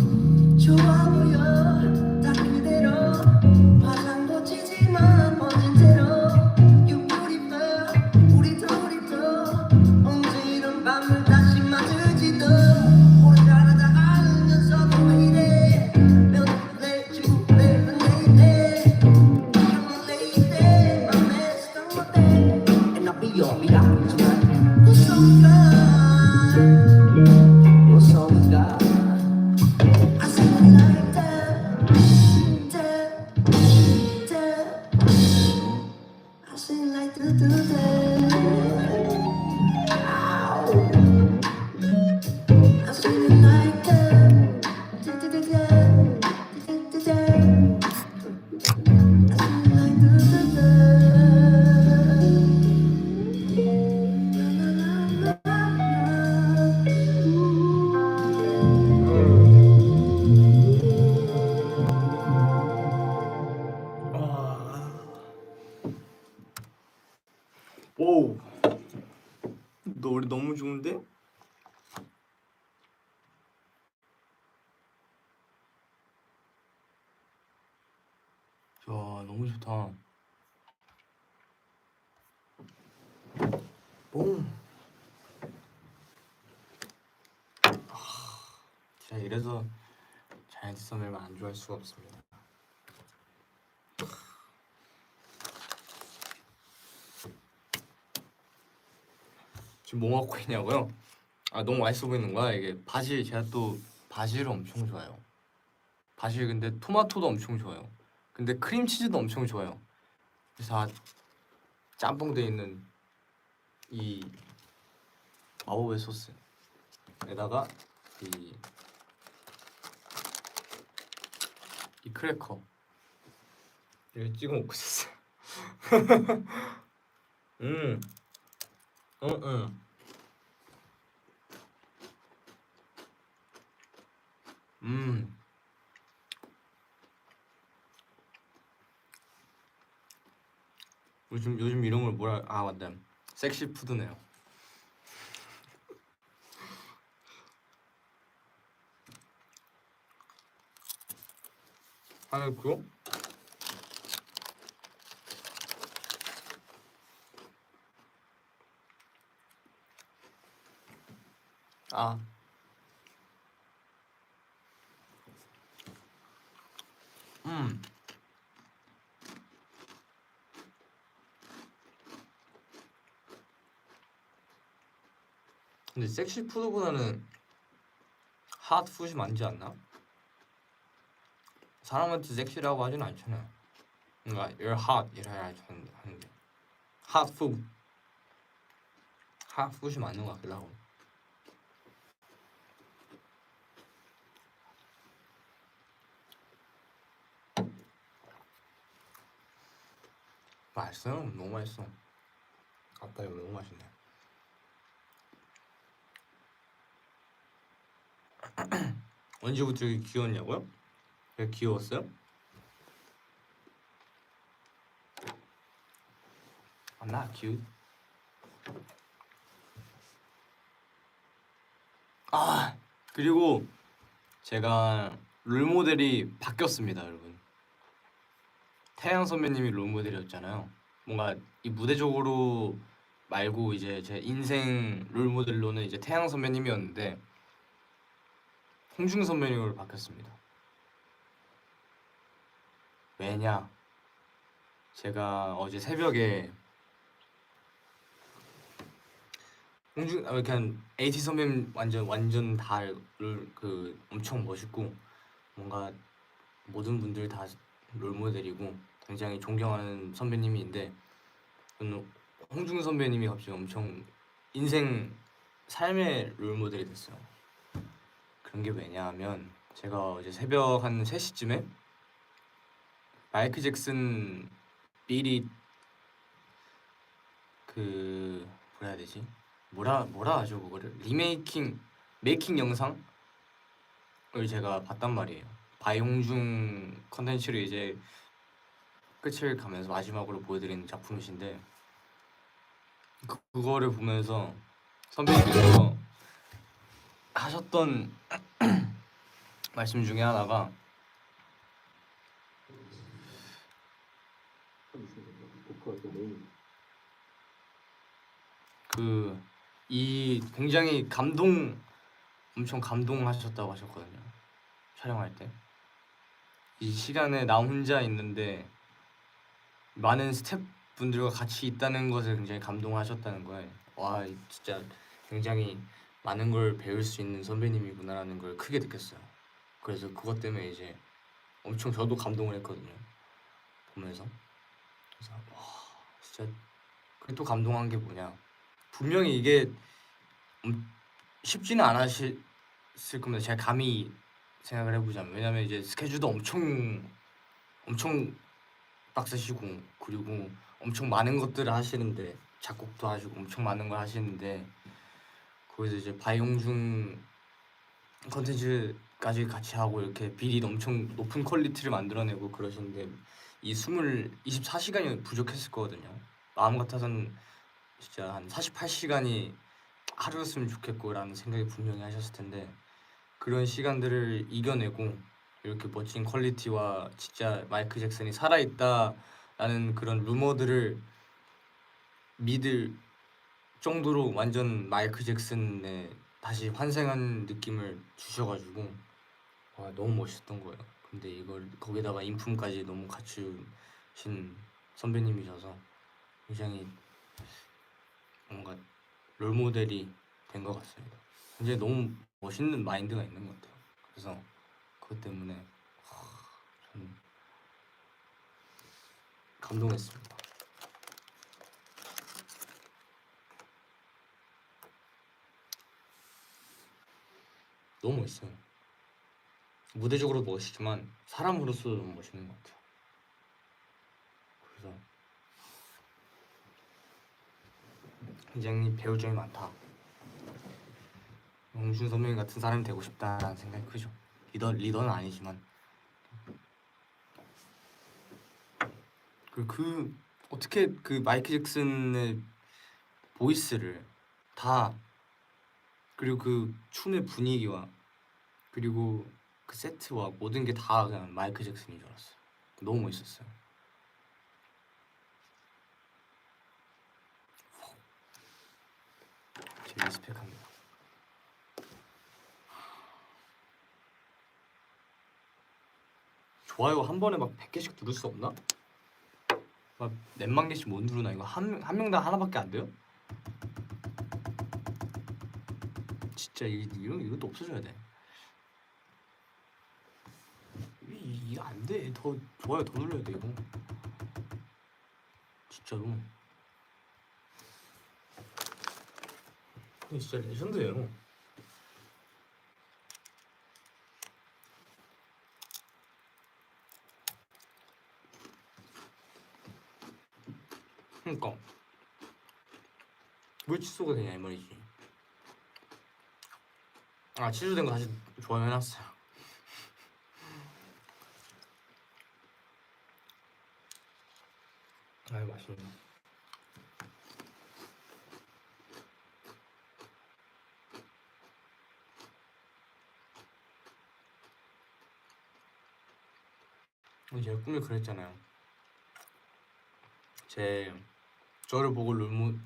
좋아 보여 다 그대로 화장도 치지만 번진 채로 You beautiful 우리도 언제는 밤을 다시 맞을지도 오래 잘하다 알면서도 왜 이래 내 친구 내 lady Come on lady 맘에 스던 건데 And I'll be your 미라 tonight 또 songs I sing it like that, that, that. I sing like that. Ow. I sing it like that, that, that, that, that, that. I sing it like that. La, la, la, la, 오, 노래 너무 좋은데? 야, 너무 좋다. 뽕. 진짜 이래서 자이언티 썸을 안 좋아할 수가 없습니다. 지금 뭐 먹고 있냐고요? 아, 너무 맛있어 보이는 거야. 이게 바질, 제가 또 바질을 엄청 좋아해요. 바질 근데 토마토도 엄청 좋아해요. 근데 크림치즈도 엄청 좋아해요. 그래서 짬뽕 돼 있는 이 마법의 소스에다가 이 크래커 이렇게 찍어 먹고 있었어요. 음, 음. 요즘 이런 걸 뭐라 맞다. 섹시 푸드네요. 하얗고 아 근데 섹시 푸드보다는 핫 푸드이 많지 않나? 사람한테 섹시라고 하진 않잖아요. 그러니까 you're hot 이래야 하는데 핫 푸드 맞는 것 같기도 하고. 맛있어요. 너무 맛있어. 아따 이거 너무 맛있네. 언제부터 이렇게 귀여웠냐고요? 왜 귀여웠어요? I'm not cute. 아 그리고 제가 롤모델이 바뀌었습니다, 여러분. 태양 선배님이 롤모델이었잖아요. 뭔가 이 무대적으로 말고 이제 제 인생 롤모델로는 이제 태양 선배님이었는데 홍중 선배님으로 바뀌었습니다. 왜냐? 제가 어제 새벽에 홍중 그냥 AT 선배님 완전 다 엄청 멋있고 뭔가 모든 분들 다 롤모델이고 굉장히 존경하는 선배님인데 저는 홍중 선배님이 갑자기 엄청 인생 삶의 롤모델이 됐어요. 그런 게 왜냐하면 제가 어제 새벽 한 3시쯤에 마이클 잭슨 비리 뭐라 해야 되지? 뭐라 하죠 그거를? 리메이킹 메이킹 영상을 제가 봤단 말이에요. 바이홍중 컨텐츠를 이제 끝을 가면서 마지막으로 보여드리는 작품이신데 그거를 보면서 선배님께서 하셨던 말씀 중에 하나가 이 굉장히 엄청 감동하셨다고 하셨거든요. 촬영할 때 이 시간에 나 혼자 있는데 많은 스태프분들과 같이 있다는 것에 굉장히 감동하셨다는 거에 와 진짜 굉장히 많은 걸 배울 수 있는 선배님이구나라는 걸 크게 느꼈어요. 그래서 그것 때문에 이제 엄청 저도 감동을 했거든요. 보면서 그래서 와 진짜 그리고 또 감동한 게 뭐냐 분명히 이게 쉽지는 않으실 겁니다. 제가 감히 생각을 해보자면 왜냐면 이제 스케줄도 엄청 빡세시고 그리고 엄청 많은 것들을 하시는데 작곡도 하시고 엄청 많은 걸 하시는데 거기서 이제 바이용중 컨텐츠까지 같이 하고 이렇게 비리 엄청 높은 퀄리티를 만들어내고 그러시는데 이 24시간이 부족했을 거거든요. 마음 같아서는 진짜 한 48시간이 하루였으면 좋겠고 라는 생각이 분명히 하셨을 텐데 그런 시간들을 이겨내고 이렇게 멋진 퀄리티와 진짜 마이클 잭슨이 살아있다라는 그런 루머들을 믿을 정도로 완전 마이클 잭슨의 다시 환생한 느낌을 주셔가지고 와 너무 멋있었던 거예요. 근데 이걸 거기다가 인품까지 너무 갖추신 선배님이셔서 굉장히 뭔가 롤모델이 된 것 같습니다. 굉장히 너무 멋있는 마인드가 있는 것 같아요. 그래서 그것 때문에 저는 감동했습니다. 너무 멋있어요. 무대적으로 멋있지만 사람으로서도 너무 멋있는 것 같아요. 그래서 굉장히 배울 점이 많다. 영준 선배님 같은 사람이 되고 싶다라는 생각이 크죠. 리더는 아니지만 어떻게 그 마이클 잭슨의 보이스를 다 그리고 그 춤의 분위기와 그리고 그 세트와 모든 게 다 그냥 마이클 잭슨인 줄 알았어요. 너무 멋있었어요. 제 리스펙합니다. 좋아요 한 번에 막 100개씩 누를 수 없나? 막 몇만 개씩 못 누르나? 이거 한 명당 하나밖에 안 돼요? 진짜 이것도 없어져야 돼. 이게 안 돼. 더 좋아요 더 눌러야 돼 이거. 진짜로. 이거 진짜 레전드예요. 그러니까 왜 취소가 되냐 이 말이지. 아 취소된 거 다시 좋아요 해놨어요. 아유 맛있네. 제가 꿈을 그랬잖아요. 저를 보고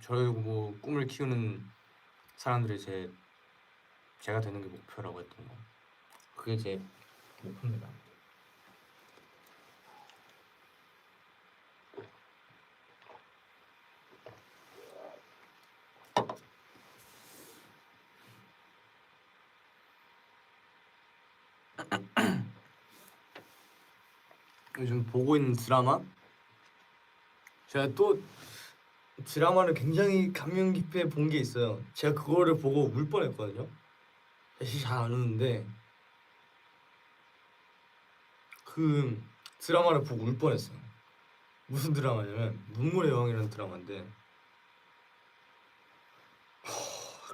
저를 보고 꿈을 키우는 사람들이 제가 되는 게 목표라고 했던 거. 그게 제 목표입니다. 요즘 보고 있는 드라마? 제가 또 드라마를 굉장히 감명 깊게 본 게 있어요. 제가 그거를 보고 울 뻔했거든요. 사실 잘 안 우는데 그 드라마를 보고 울 뻔했어요. 무슨 드라마냐면 눈물의 여왕이라는 드라마인데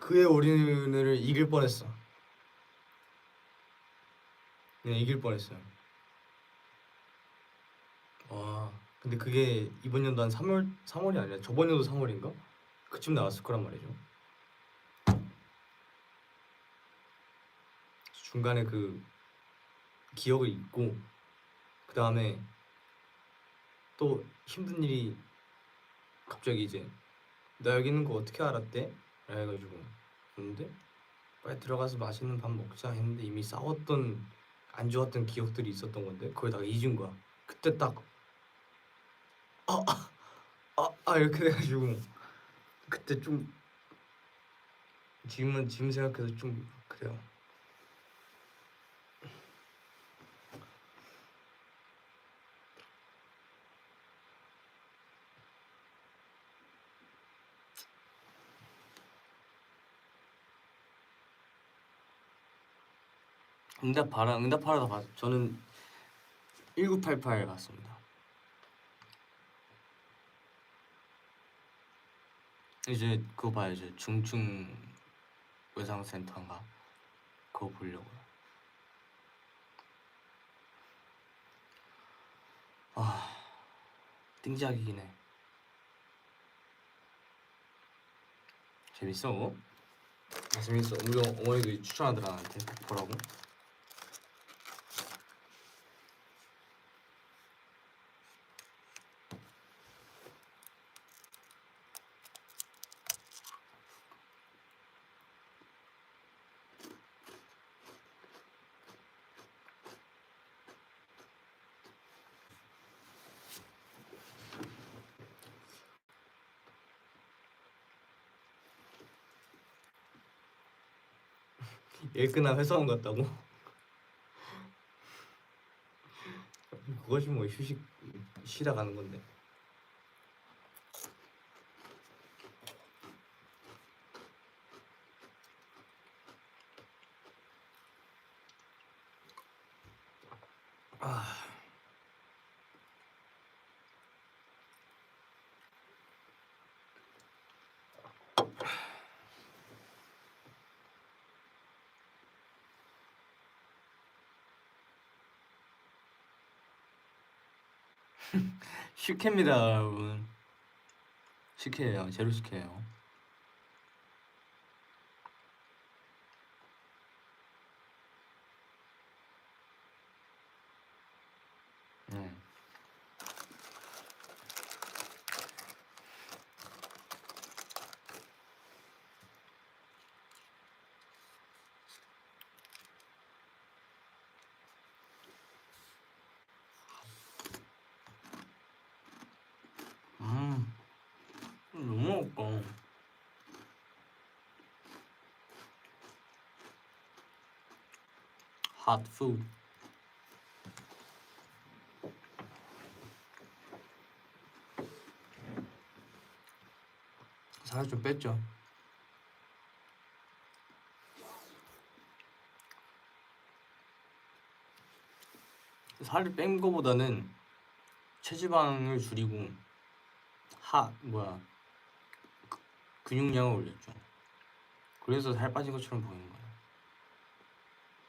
그의 어린이를 이길 뻔했어. 그냥 이길 뻔했어요. 와, 근데 그게 이번 연도 한 3월이 아니라 저번 연도 3월인가? 그쯤 나왔을 거란 말이죠. 중간에 그 기억을 잊고 그 다음에 또 힘든 일이 갑자기 이제 나 여기 있는 거 어떻게 알았대? 해가지고 근데 빨리 들어가서 맛있는 밥 먹자 했는데 이미 싸웠던 안 좋았던 기억들이 있었던 건데 거기다가 잊은 거야. 그때 딱 이렇게 돼가지고 그때 좀 지금 생각해서 좀 그래요. 응답하라 봤. 저는 1988 봤습니다. 이제 그거 봐야죠. 중증 외상센터인가 그거 보려고요. 아, 띵작이긴 해. 재밌어? 재밌어. 우리 어머니도 추천하더라 나한테 보라고. 일 끝나 회사원 같다고? 그것이 뭐 휴식 쉬다 가는 건데. 아. 식혜입니다 여러분. 식혜예요. 제로 식혜예요. 너무 맛있다. Hot food. 살 좀 뺐죠. 살을 뺀 거보다는 체지방을 줄이고 근육량을 올렸죠. 그래서 살 빠진 것처럼 보이는 거예요.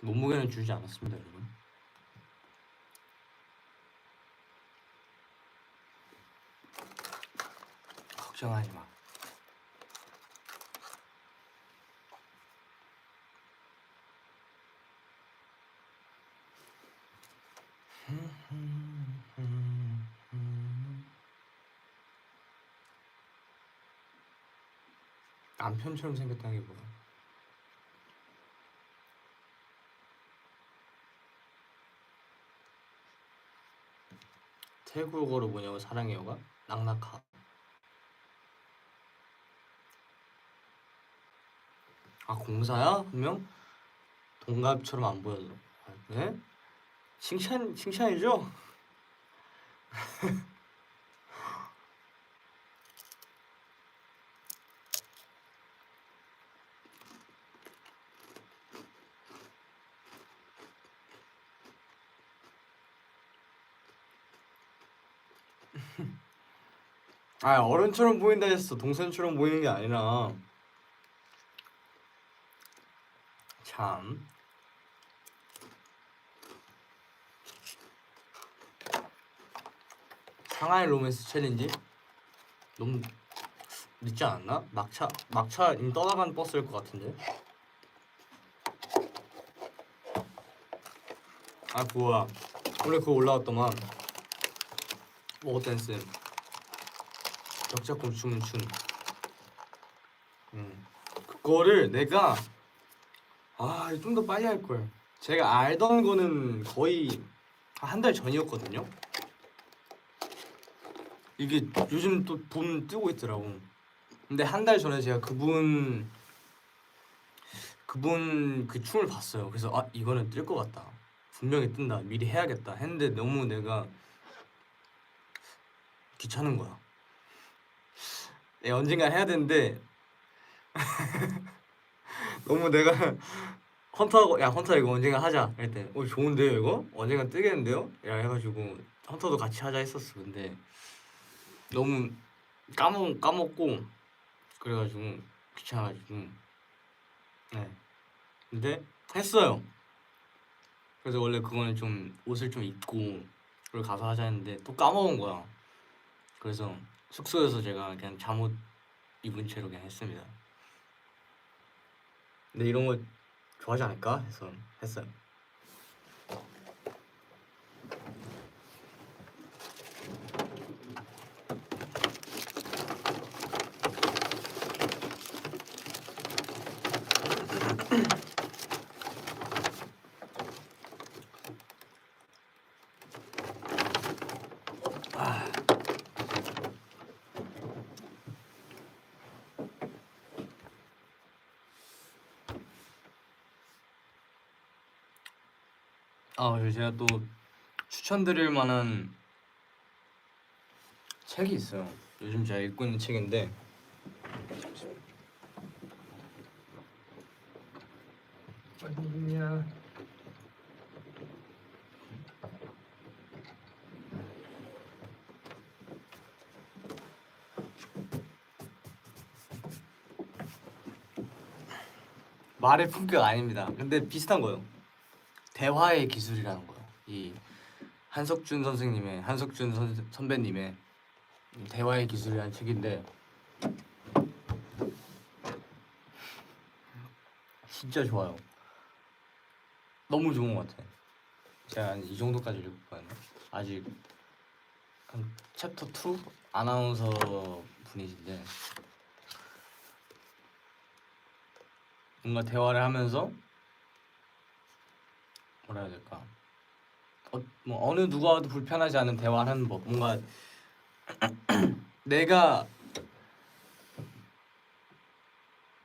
몸무게는 줄지 않았습니다, 여러분. 걱정하지 마. 남편처럼 생겼다기보다 태국어로 뭐냐고 사랑해요가? 낙낙하. 아 공사야? 분명 동갑처럼 안 보여도. 네? 칭찬이죠? 아 어른처럼 보인다 했어. 동생처럼 보이는 게 아니라. 참 상하이 로맨스 챌린지? 너무 늦지 않았나? 막차 이미 떠나가는 버스일 것 같은데. 아 그거야. 원래 그거 올라왔더만. 워거 댄스. 벽잡고 춤은 춘. 그거를 내가 좀 더 빨리 할 걸. 제가 알던 거는 거의 한 달 전이었거든요. 이게 요즘 또 봄 뜨고 있더라고. 근데 한 달 전에 제가 그분 그 춤을 봤어요. 그래서 이거는 뜰 것 같다. 분명히 뜬다. 미리 해야겠다 했는데 너무 내가 귀찮은 거야. 언젠가 해야 되는데 너무 내가 헌터하고 야 헌터 이거 언젠가 하자 이랬대. 좋은데요 이거? 언젠가 뜨겠는데요? 야 해가지고 헌터도 같이 하자 했었어. 근데 너무 까먹고 그래가지고 귀찮아가지고 네. 근데 했어요. 그래서 원래 그거는 좀 옷을 좀 입고 그걸 가서 하자 했는데 또 까먹은 거야. 그래서 숙소에서 제가 그냥 잠옷 입은 채로 그냥 했습니다. 근데 이런 거 좋아하지 않을까 해서 했어요. 그리고 제가 또 추천드릴 만한 책이 있어요. 요즘 제가 읽고 있는 책인데 어디냐? 말의 품격 아닙니다. 근데 비슷한 거예요. 대화의 기술이라는 거예요. 이 한석준 선배님의 대화의 기술이라는 책인데 진짜 좋아요. 너무 좋은 것 같아요. 제가 한 이 정도까지 읽었거든요. 아직 한 챕터 2 아나운서 분이신데 뭔가 대화를 하면서 뭐라 해야 될까? 어느 누구와도 불편하지 않은 대화를 하는 법. 뭔가 내가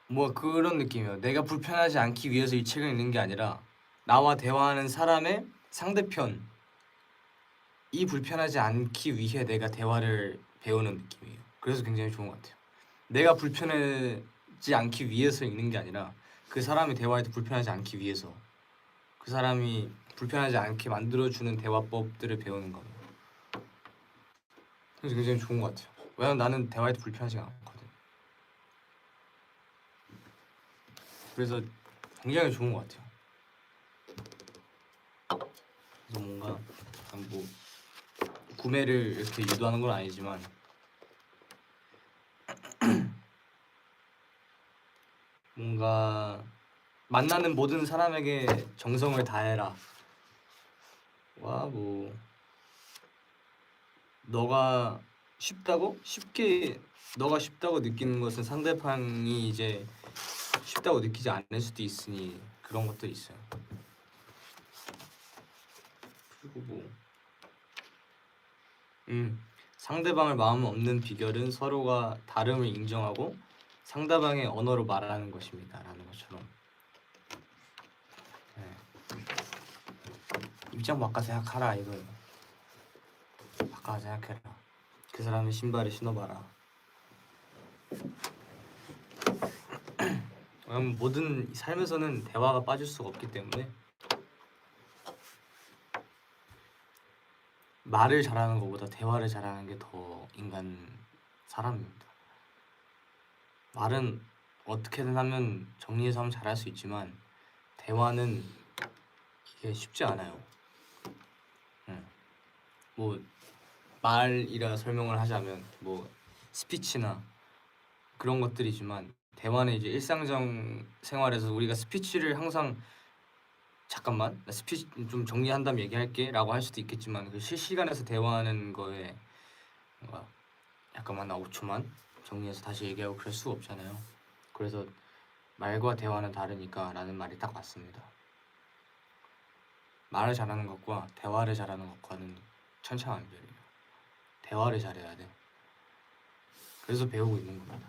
뭐 그런 느낌이에요. 내가 불편하지 않기 위해서 이 책을 읽는 게 아니라 나와 대화하는 사람의 상대편이 불편하지 않기 위해 내가 대화를 배우는 느낌이에요. 그래서 굉장히 좋은 것 같아요. 내가 불편하지 않기 위해서 읽는 게 아니라 그 사람이 대화에도 불편하지 않기 위해서 그 사람이 불편하지 않게 만들어주는 대화법들을 배우는 거예요. 그래서 굉장히 좋은 것 같아요. 왜냐면 나는 대화에도 불편하지 않거든. 그래서 굉장히 좋은 것 같아요. 그래서 뭔가 뭐 구매를 이렇게 유도하는 건 아니지만 뭔가 만나는 모든 사람에게 정성을 다해라. 뭐 너가 쉽다고 느끼는 것은 상대방이 이제 쉽다고 느끼지 않을 수도 있으니 그런 것도 있어요. 그리고 상대방을 마음 없는 비결은 서로가 다름을 인정하고 상대방의 언어로 말하는 것입니다. 라는 것처럼 입장 바꿔 생각하라 이거예요. 바꿔 생각해라. 그 사람의 신발을 신어봐라. 모든 삶에서는 대화가 빠질 수가 없기 때문에 말을 잘하는 것보다 대화를 잘하는 게 더 사람입니다. 말은 어떻게든 하면 정리해서 하면 잘할 수 있지만 대화는 이게 쉽지 않아요. 뭐 말이라 설명을 하자면 뭐 스피치나 그런 것들이지만 대화는 이제 일상적 생활에서 우리가 스피치를 항상 잠깐만 나 스피치 좀 정리한 다음에 얘기할게 라고 할 수도 있겠지만 그 실시간에서 대화하는 거에 뭔가 잠깐만 나 5초만 정리해서 다시 얘기하고 그럴 수가 없잖아요. 그래서 말과 대화는 다르니까 라는 말이 딱 맞습니다. 말을 잘하는 것과 대화를 잘하는 것과는 천차만별이에요. 대화를 잘해야 돼. 그래서 배우고 있는 겁니다.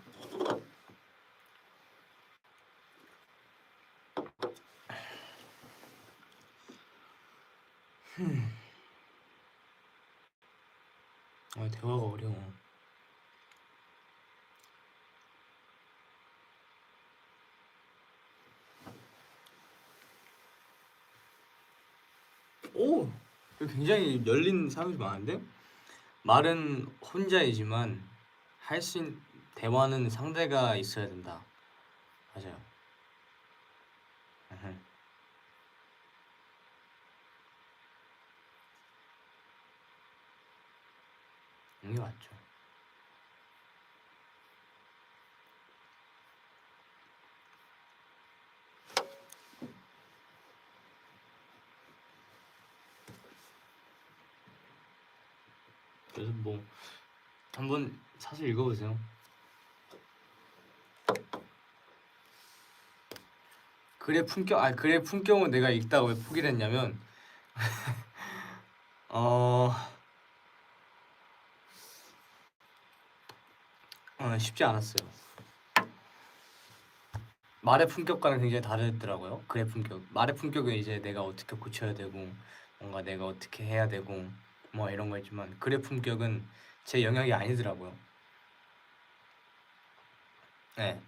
대화가 어려워. 오! 굉장히 열린 사람이 많은데? 말은 혼자이지만 대화는 상대가 있어야 된다. 맞아요. 으흠. 이게 맞죠. 그래서 뭐 한번 사서 읽어보세요. 글의 품격은 내가 읽다가 왜 포기를 했냐면 쉽지 않았어요. 말의 품격과는 굉장히 다르더라고요. 글의 품격. 말의 품격은 이제 내가 어떻게 고쳐야 되고 뭔가 내가 어떻게 해야 되고 뭐 이런 거 있지만 글의 품격은 제 영역이 아니더라고요. 네.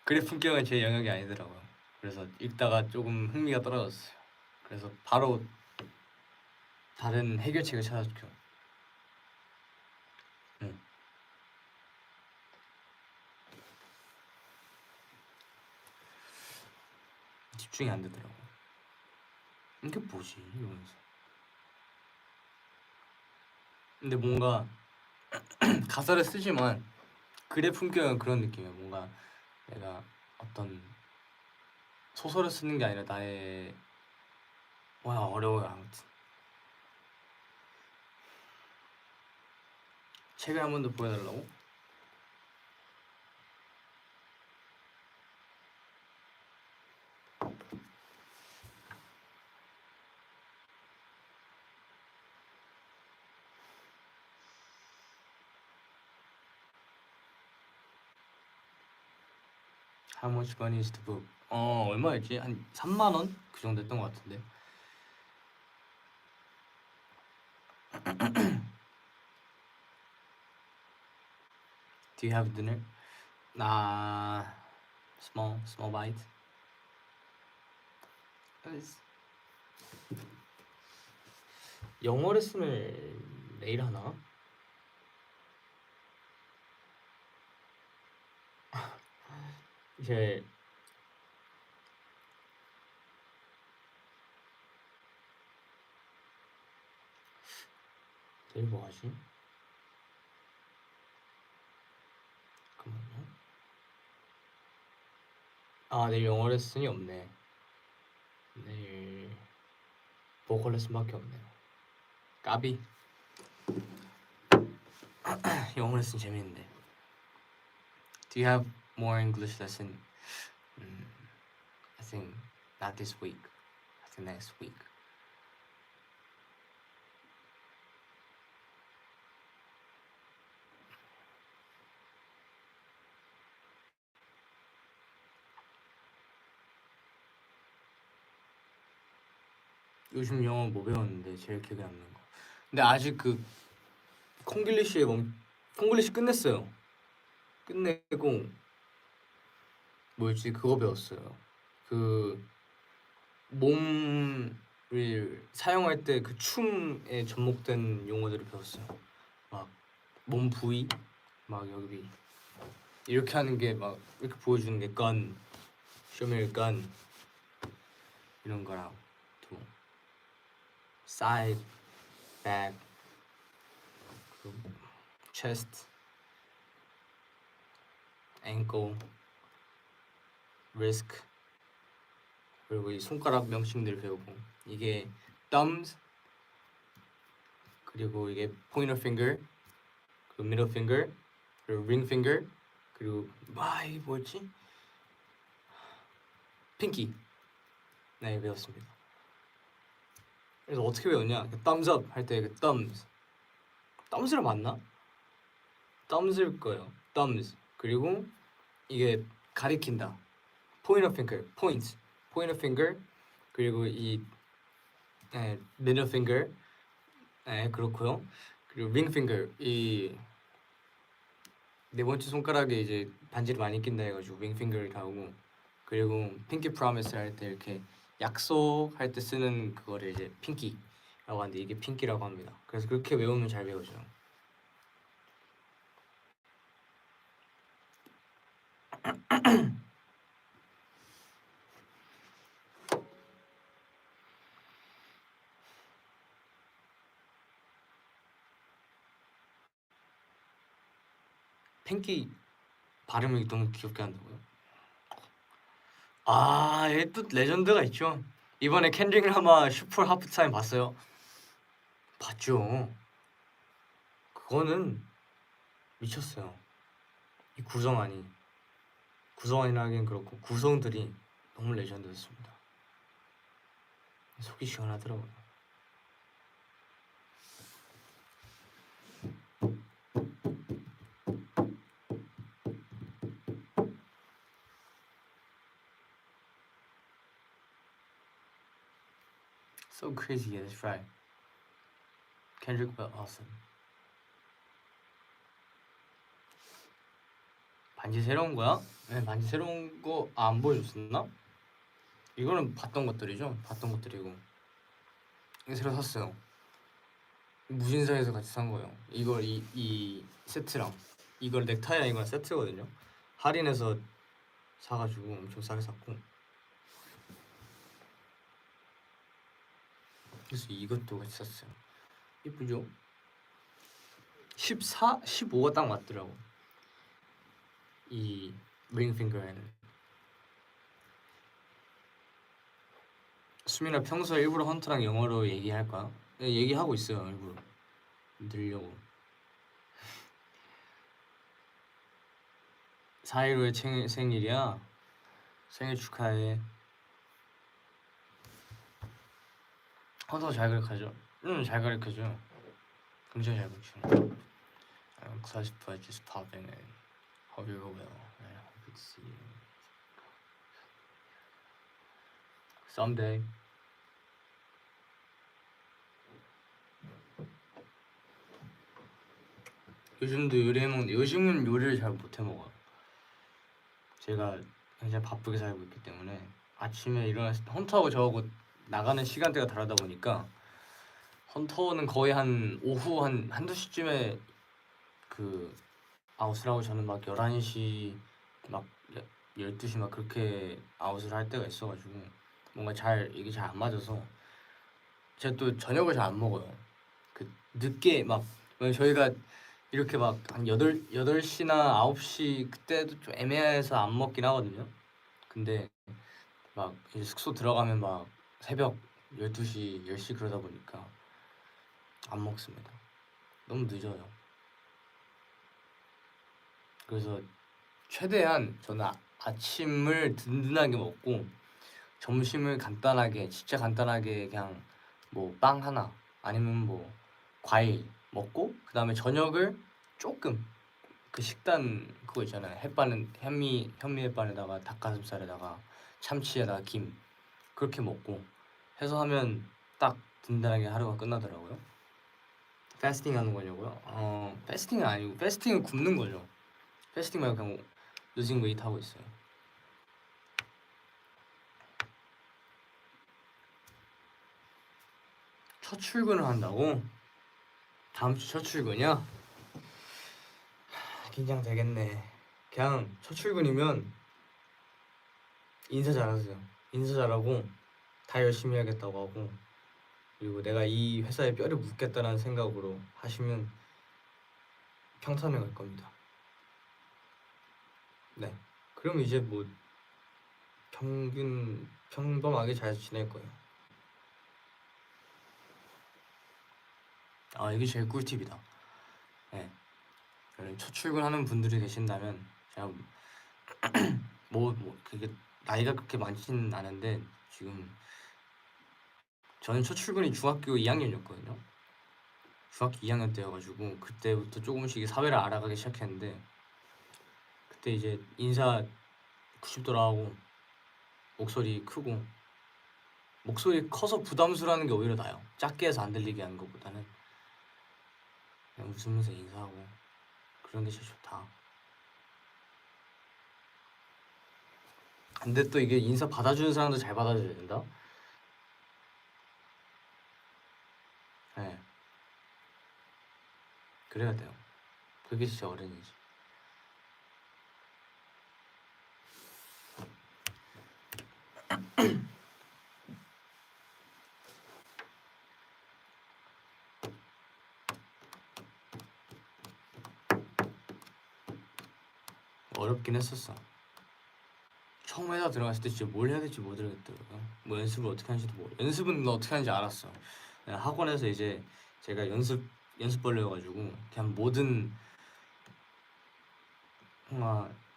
글의 품격은 제 영역이 아니더라고요. 그래서 읽다가 조금 흥미가 떨어졌어요. 그래서 바로 다른 해결책을 찾았죠. 집중이 안 되더라고. 이게 뭐지? 이러면서. 근데 뭔가 가사를 쓰지만 글의 품격은 그런 느낌이야. 뭔가 내가 어떤 소설을 쓰는 게 아니라 나의 어려워요. 아무튼 책을 한 번 더 보여달라고? How much money is the book? 얼마였지? 한 3만 원? 그 정도 했던 것 같은데. Do you have dinner? Small bite. 영어 레슨을 내일 하나? 이제 내일 뭐 하지? 잠깐만요. 내일 영어 레슨이 없네. 내일 보컬 레슨밖에 없네요. 까비. 영어 레슨 재밌는데. Do you have more English lesson? I think not this week. I think next week. 요즘 영어 뭐 배웠는데 제일 기억에 남는 거. 근데 아직 그 콩글리시 끝냈어요. 끝내고 뭐였지? 그거 배웠어요. 그 몸을 사용할 때 그 춤에 접목된 용어들을 배웠어요. 막 몸 부위, 막 여기 이렇게 하는 게 막 이렇게 보여주는 게 건, show me your gun 이런 거랑 또 side, back chest, ankle, wrist 그리고 이 손가락 명칭들 배우고 이게 thumbs 그리고 이게 pointer finger 그리고 middle finger 그리고 ring finger 그리고 이게 뭐였지? 핑키 네 배웠습니다. 그래서 어떻게 배웠냐? thumbs up 할 때 그 thumbs가 맞나? thumbs일 거예요. thumbs 그리고 이게 가리킨다. pointer finger, pointer finger 그리고 이 middle finger 그렇고요. 그리고 ring finger 이 네 번째 손가락에 이제 반지를 많이 낀다 해가지고 ring finger를 하고 그리고 pinky promise 할 때 이렇게 약속할 때 쓰는 그거를 이제 pinky라고 하는데 이게 pinky라고 합니다. 그래서 그렇게 외우면 잘 배워져요. 핑키 발음을 너무 귀엽게 한다고요? 얘 또 레전드가 있죠. 이번에 켄드릭 라마 슈퍼 하프타임 봤어요? 봤죠. 그거는 미쳤어요. 이 구성안이라 하긴 그렇고 구성들이 너무 레전드였습니다. 속이 시원하더라고요. So crazy, yeah, that's right. Kendrick was awesome. 반지 새로운 거야? 네, 반지 새로운 거 안 보여줬었나? 이거는 봤던 것들이죠? 봤던 것들이고 이거 새로 샀어요. 무신사에서 같이 산 거예요. 이걸 이 세트랑 이걸 넥타이랑 이거랑 세트거든요. 할인해서 사가지고 엄청 싸게 샀고 그래서 이것도 같이 샀어요. 이쁘죠? 14, 15가 딱 맞더라고. 이 링핑거에는. 수민아 평소에 일부러 헌터랑 영어로 얘기할 거야? 네, 얘기하고 있어요 일부러 늘려고. 4일 후에 생일이야. 생일 축하해. 헌터 잘 가르쳐줘. 잘 가르쳐줘. 굉장히 잘 가르쳐. I'm close but just popping in. Hope you're well. I hope to see you someday. 요즘도 요리해 먹는데 요즘은 요리를 잘 못해 먹어요. 제가 굉장히 바쁘게 살고 있기 때문에 아침에 일어나서 헌터하고 저하고 나가는 시간대가 다르다 보니까 헌터는 거의 한 오후 한두 시쯤에 그 아웃을 하고 저는 막 11시 막 12시 막 그렇게 아웃을 할 때가 있어가지고 뭔가 이게 잘 안 맞아서 제가 또 저녁을 잘 안 먹어요. 그 늦게 막 저희가 이렇게 막 한 8시나 9시 그때도 좀 애매해서 안 먹긴 하거든요. 근데 막 이제 숙소 들어가면 막 새벽 12시, 10시 그러다 보니까 안 먹습니다. 너무 늦어요. 그래서 최대한 저는 아침을 든든하게 먹고 점심을 간단하게 진짜 간단하게 그냥 뭐 빵 하나 아니면 뭐 과일 먹고 그 다음에 저녁을 조금 그 식단 그거 있잖아요. 현미 햇반에다가 닭가슴살에다가 참치에다가 김 그렇게 먹고 해서 하면 딱 든든하게 하루가 끝나더라고요. 패스팅 하는 거냐고요? 패스팅은 아니고 패스팅은 굶는 거죠. 패스팅 말고 그냥 루징 웨이트 하고 있어요. 첫 출근을 한다고? 다음 주 첫 출근이야? 긴장되겠네. 그냥 첫 출근이면 인사 잘하세요. 인사 잘하고 다 열심히 해야겠다고 하고 그리고 내가 이 회사에 뼈를 묻겠다는 생각으로 하시면 평탄에 갈 겁니다. 네. 그럼 이제 뭐 평범하게 잘 지낼 거예요. 아 이게 제일 꿀팁이다. 네. 첫 출근하는 분들이 계신다면 제가 뭐 그게 나이가 그렇게 많지는 않은데 지금 저는 첫 출근이 중학교 2학년이었거든요. 중학교 2학년 때여가지고 그때부터 조금씩 사회를 알아가기 시작했는데 그때 이제 인사 90도로 하고 목소리 크고 목소리 커서 부담스러워하는 게 오히려 나아요. 작게 해서 안 들리게 하는 것보다는 그냥 웃으면서 인사하고 그런 게 제일 좋다. 근데 또 이게 인사 받아주는 사람도 잘 받아줘야 된다. 네. 그래야 돼요. 그게 진짜 어른이지. 어렵긴 했었어. 처음 회사 들어갔을 때 진짜 뭘 해야 될지 모르겠더라고요. 뭐 연습을 어떻게 하는지도 모르고 연습은 어떻게 하는지 알았어. 그냥 학원에서 이제 제가 연습벌레여가지고 그냥 모든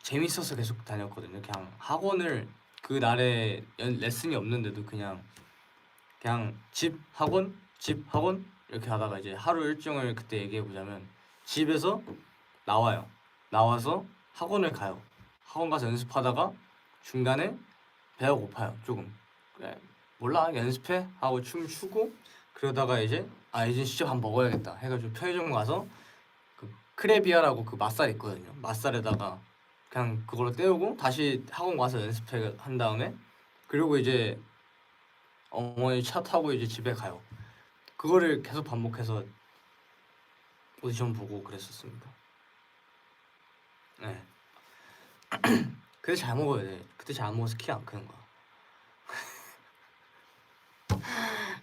재밌어서 계속 다녔거든요. 그냥 학원을 그 날에 레슨이 없는데도 그냥 집 학원 이렇게 하다가 이제 하루 일정을 그때 얘기해 보자면 집에서 나와요. 나와서 학원을 가요. 학원 가서 연습하다가 중간에 배가 고파요. 조금. 그래 몰라 연습해 하고 춤 추고 그러다가 이제 이제 진짜 밥 먹어야겠다 해가지고 편의점 가서 그 크레비아라고 그 맛살 있거든요. 맛살에다가 그냥 그걸로 때우고 다시 학원 가서 연습해 한 다음에 그리고 이제 어머니 차 타고 이제 집에 가요. 그거를 계속 반복해서 오디션 보고 그랬었습니다. 네. 그때 잘 먹어야 돼. 그때 잘 먹어서 키 안 크는 거야.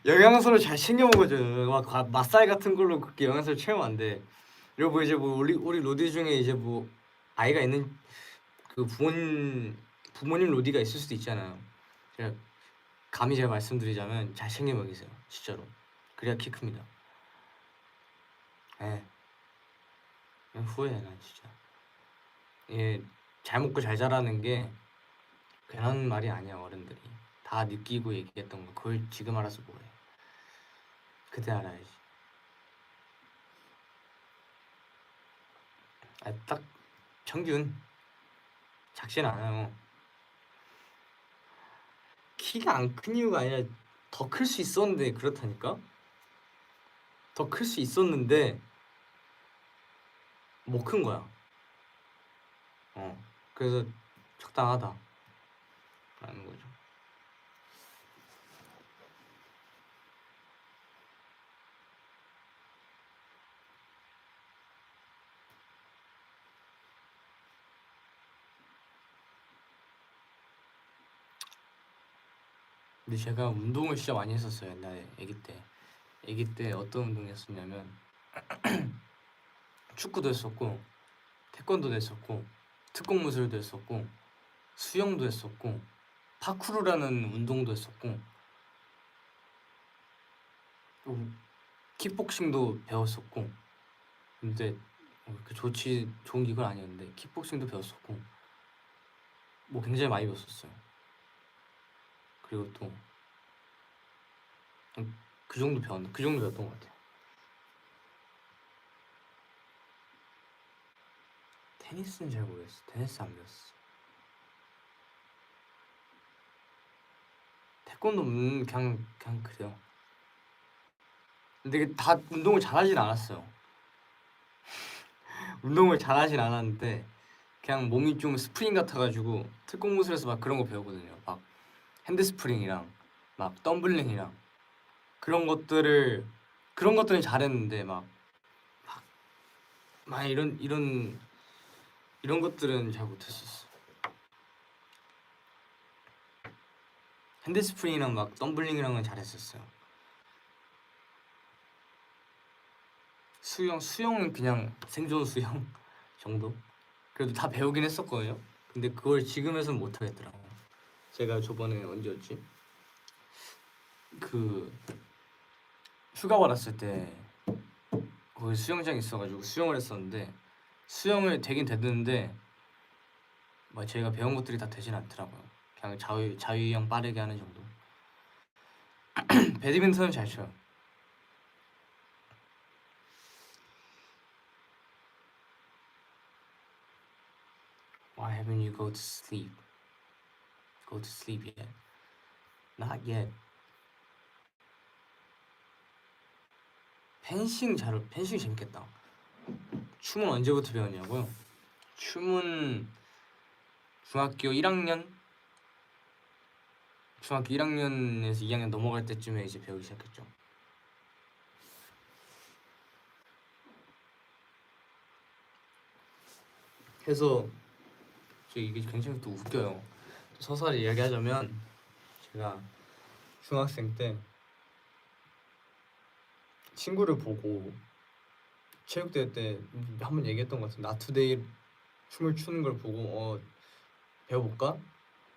영양소를 잘 챙겨 먹어줘. 막 맛살 같은 걸로 그렇게 영양소를 채우면 안 돼. 그리고 뭐 이제 뭐 우리 로디 중에 이제 뭐 아이가 있는 그 부모님 로디가 있을 수도 있잖아요. 제가 감히 제가 말씀드리자면 잘 챙겨 먹이세요. 진짜로. 그래야 키 큽니다. 예. 그냥 후회해 난 진짜. 예, 잘 먹고 잘 자라는 게 괜한 말이 아니야 어른들이. 다 느끼고 얘기했던 거 그걸 지금 알아서 뭐해. 그때 알아야지. 딱 평균 작진 않아요. 키가 안 큰 이유가 아니라 더 클 수 있었는데 그렇다니까. 더 클 수 있었는데 못 큰 거야. 그래서 적당하다 라는 거죠. 근데 제가 운동을 진짜 많이 했었어요 옛날에 아기 때 어떤 운동이었었냐면 축구도 했었고 태권도도 했었고 특공무술도 했었고 수영도 했었고 파쿠르라는 운동도 했었고 또 킥복싱도 배웠었고 근데 그 좋은 기건 아니었는데 킥복싱도 배웠었고 뭐 굉장히 많이 배웠었어요. 그리고 또 그 정도 배웠던 것 같아요. 테니스는 잘 모르겠어. 테니스 안 배웠어. 태권도 그냥 그래요. 근데 이게 다 운동을 잘하진 않았어요. 운동을 잘하진 않았는데 그냥 몸이 좀 스프링 같아가지고 특공무술에서 막 그런 거 배우거든요. 막 핸드스프링이랑 막 덤블링이랑 그런 것들은 잘했는데 막 이런 것들은 잘 못했었어. 핸드스프링이랑 막 덤블링이랑은 잘했었어요. 수영은 그냥 생존 수영 정도. 그래도 다 배우긴 했었거든요. 근데 그걸 지금 해서는 못 하겠더라고요. 제가 저번에 언제였지? 그 휴가 받았을 때 거기 수영장 있어가지고 수영을 했었는데 수영을 되긴 됐는데 뭐 제가 배운 것들이 다 되진 않더라고요. 그냥 자유형 빠르게 하는 정도. 배드민턴은 잘 쳐요. Why haven't you go to sleep? Go to sleep yet? Not yet. 펜싱 재밌겠다. 춤은 언제부터 배웠냐고요? 춤은 중학교 1학년에서 2학년 넘어갈 때쯤에 이제 배우기 시작했죠. 해서 저 이게 굉장히 또 웃겨요. 또 서사를 이야기하자면 제가 중학생 때 친구를 보고 체육대회 때 한번 얘기했던 것 같은데 나투데이 춤을 추는 걸 보고 배워볼까?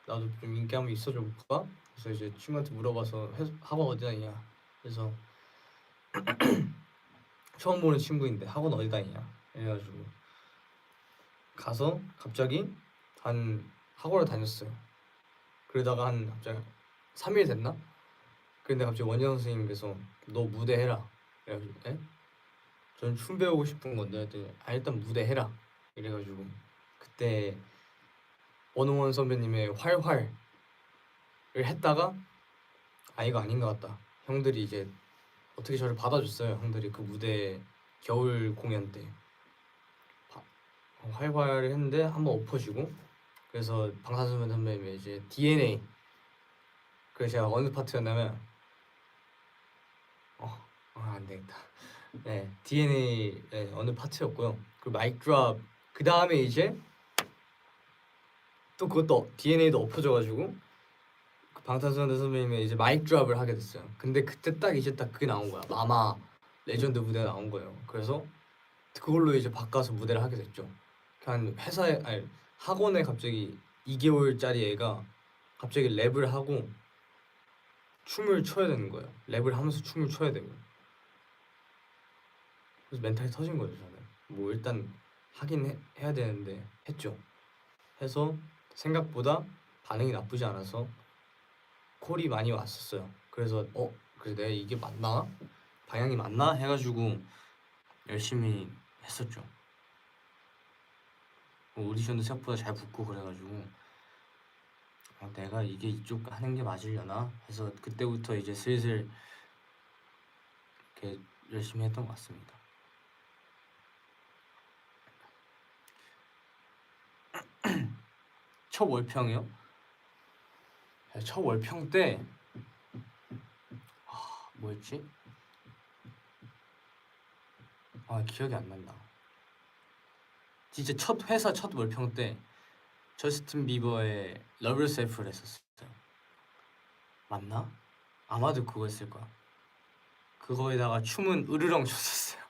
나도 좀 인기 한번 있어줘 볼까? 그래서 이제 친구한테 물어봐서 학원 어디 다니냐? 그래서 처음 보는 친구인데 학원 어디 다니냐? 이래가지고 가서 갑자기 한 학원을 다녔어요. 그러다가 한 갑자기 3일 됐나? 근데 갑자기 원장 선생님께서 너 무대 해라. 그래가지고 에? 전 춤 배우고 싶은 건데 했더니 일단 무대 해라. 이래가지고 그때 원호원 선배님의 활활을 했다가 이거 아닌 것 같다. 형들이 이제 어떻게 저를 받아줬어요. 형들이 그 무대 겨울 공연 때 활활을 했는데 한번 엎어지고 그래서 방탄소년 선배님의 이제 DNA 그 제가 어느 파트였냐면 안 되겠다. 네, DNA 어느 파트였고요. 그 마이크 드롭 그 다음에 이제 또 그것도 DNA도 엎어져가지고 그 방탄소년단 선배님의 이제 마이크 드롭을 하게 됐어요. 근데 그때 딱 이제 딱 그게 나온 거야. 마마 레전드 무대가 나온 거예요. 그래서 그걸로 이제 바꿔서 무대를 하게 됐죠. 한 회사에 학원에 갑자기 2개월짜리 애가 갑자기 랩을 하고 춤을 춰야 되는 거예요. 랩을 하면서 춤을 춰야 되고. 그래서 멘탈이 터진 거죠 저는. 뭐 일단 하긴 해야 되는데 했죠. 해서 생각보다 반응이 나쁘지 않아서 콜이 많이 왔었어요. 그래서 그래 내가 이게 맞나? 방향이 맞나? 해가지고 열심히 했었죠. 오디션도 생각보다 잘 붙고 그래가지고 내가 이게 이쪽 하는 게 맞으려나 해서 그때부터 이제 슬슬 이렇게 열심히 했던 것 같습니다. 첫 월평이요? 첫 월평 때 뭐였지? 기억이 안 난다. 진짜 첫 회사 첫 월평 때 저스틴 비버의 Love Yourself를 했었어요. 맞나? 아마도 그거였을 거야. 그거에다가 춤은 으르렁 췄었어요.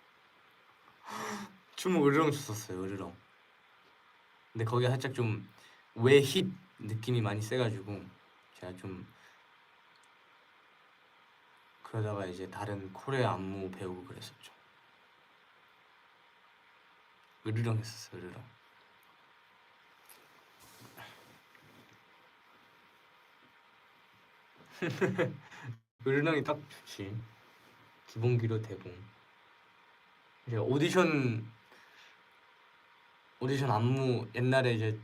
춤은 으르렁 췄었어요. 으르렁. 근데 거기가 살짝 좀 외힛 느낌이 많이 세가지고 제가 좀 그러다가 이제 다른 코리아 안무 배우고 그랬었죠. 으르렁 했었어요. 으르렁. 으르렁이 딱 좋지. 기본기로 되고 이제 오디션 안무 옛날에 이제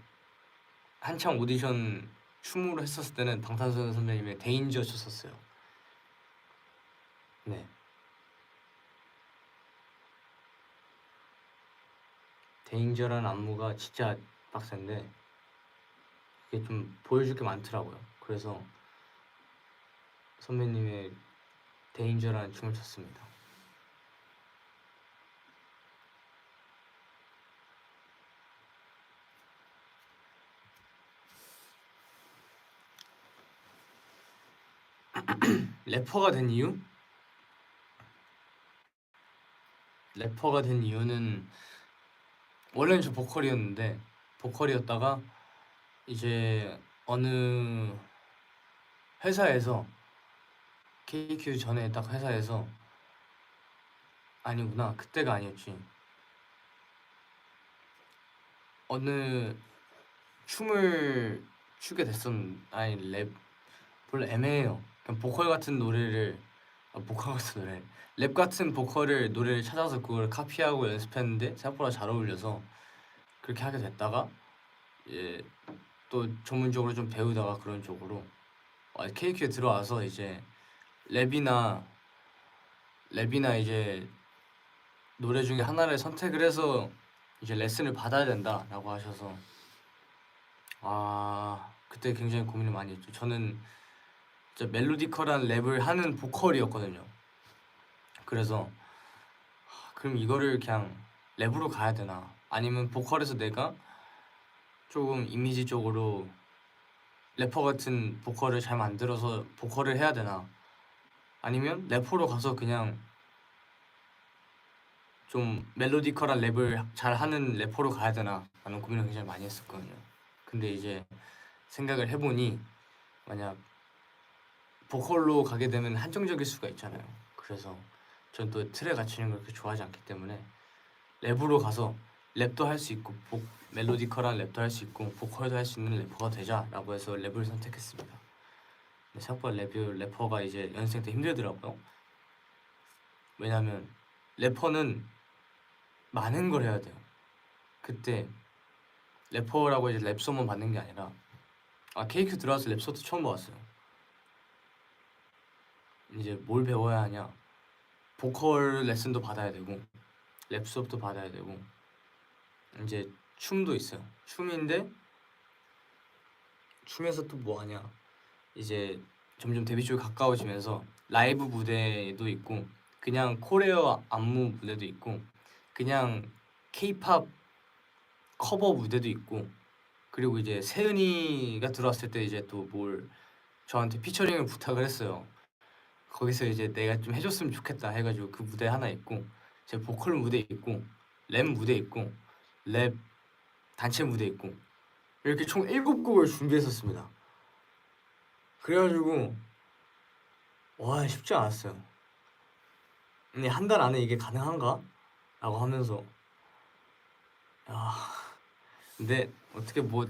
한창 오디션 춤으로 했었을 때는 방탄소년 선배님의 데인저 췄었어요. 네. 데인저라는 안무가 진짜 빡센데 그게 좀 보여줄 게 많더라고요. 그래서 선배님의 데인저라는 춤을 췄습니다. 래퍼가 된 이유? 래퍼가 된 이유는 원래는 저 보컬이었다가 이제 어느 회사에서 KQ 전에 딱 회사에서 아니구나 그때가 아니었지 어느 춤을 추게 아니 랩 별로 애매해요. 그냥 보컬 같은 노래를 보컬 같은 노래 랩 같은 노래를 찾아서 그걸 카피하고 연습했는데 생각보다 잘 어울려서 그렇게 하게 됐다가 예, 또 전문적으로 좀 배우다가 그런 쪽으로 KQ에 들어와서 이제 랩이나 이제 노래 중에 하나를 선택을 해서 이제 레슨을 받아야 된다라고 하셔서 그때 굉장히 고민을 많이 했죠. 저는 진짜 멜로디컬한 랩을 하는 보컬이었거든요. 그래서 그럼 이거를 그냥 랩으로 가야 되나 아니면 보컬에서 내가 조금 이미지적으로 래퍼 같은 보컬을 잘 만들어서 보컬을 해야 되나 아니면 래퍼로 가서 그냥 좀 멜로디컬한 랩을 잘 하는 래퍼로 가야 되나 라는 고민을 굉장히 많이 했었거든요. 근데 이제 생각을 해보니 만약 보컬로 가게 되면 한정적일 수가 있잖아요. 그래서 전 또 틀에 갇히는 걸 그렇게 좋아하지 않기 때문에 랩으로 가서 랩도 할 수 있고 멜로디컬한 랩도 할 수 있고 보컬도 할 수 있는 래퍼가 되자라고 해서 랩을 선택했습니다. 근데 생각보다 래퍼가 이제 연습생 때 힘들더라고요. 왜냐면 래퍼는 많은 걸 해야 돼요. 그때 래퍼라고 이제 랩 수업만 받는 게 아니라 KQ 들어와서 랩 수업도 처음 받았어요. 이제 뭘 배워야 하냐 보컬 레슨도 받아야 되고 랩 수업도 받아야 되고 이제 춤도 있어요. 춤인데 춤에서 또 뭐 하냐 이제 점점 데뷔 쪽이 가까워지면서 라이브 무대도 있고 그냥 코레어 안무 무대도 있고 그냥 K-팝 커버 무대도 있고 그리고 이제 세은이가 들어왔을 때 이제 또 뭘 저한테 피처링을 부탁을 했어요. 거기서 이제 내가 좀 해줬으면 좋겠다 해가지고 그 무대 하나 있고 제 보컬 무대 있고 랩 무대 있고 랩 단체 무대 있고 이렇게 총 7곡을 준비했었습니다. 그래가지고 와 쉽지 않았어요. 근데 한 달 안에 이게 가능한가? 라고 하면서 야 근데 어떻게 뭐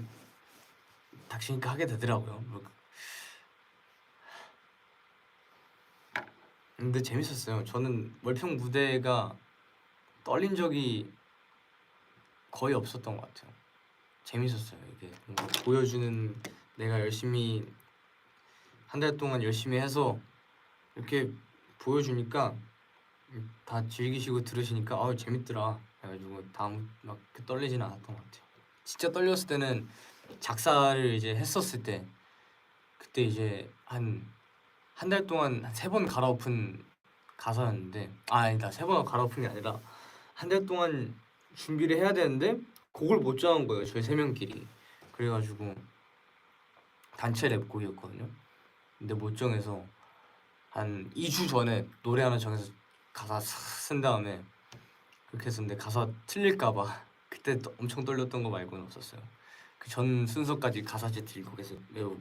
닥치니까 하게 되더라고요. 근데 재밌었어요. 저는 월평 무대가 떨린 적이 거의 없었던 것 같아요. 재밌었어요. 이게 뭔가 보여주는 내가 열심히 한 달 동안 열심히 해서 이렇게 보여주니까 다 즐기시고 들으시니까 재밌더라. 그래가지고 다음 막 떨리지는 않았던 것 같아요. 진짜 떨렸을 때는 작사를 이제 했었을 때 그때 이제 한 달 동안 3번 갈아엎은 가사였는데 아니다 3번 갈아엎은 게 아니라 한 달 동안 준비를 해야 되는데 곡을 못 정한 거예요. 저희 3명끼리. 그래가지고 단체 랩곡이었거든요. 근데 못 정해서 한 2주 전에 노래 하나 정해서 가사 쓴 다음에 그렇게 했었는데 가사 틀릴까봐 그때 또 엄청 떨렸던 거 말고는 없었어요. 그 전 순서까지 가사지 들고 계속 외우고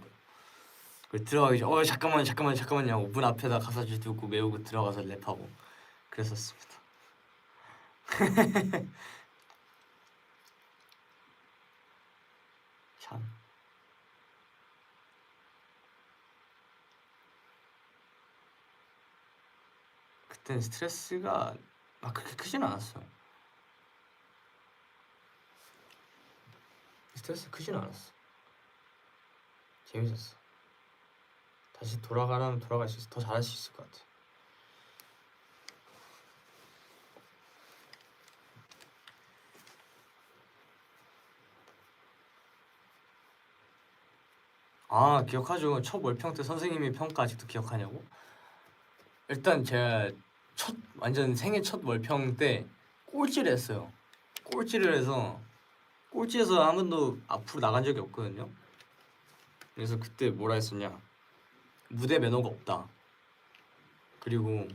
그 들어가기 전에 잠깐만요 하고 문 앞에다 가사지 두고 외우고 들어가서 랩하고 그랬었습니다. 참 그땐 스트레스가 막 그렇게 크진 않았어요. 스트레스 크진 않았어. 재밌었어. 다시 돌아가라면 돌아갈 수 있어. 더 잘할 수 있을 것 같아. 기억하죠. 첫 월평 때 선생님이 평가 아직도 기억하냐고? 일단 제가 완전 생애 첫 월평 때 꼴찌를 했어요. 꼴찌를 해서 꼴찌에서 한 번도 앞으로 나간 적이 없거든요. 그래서 그때 뭐라 했었냐? 무대 매너가 없다. 그리고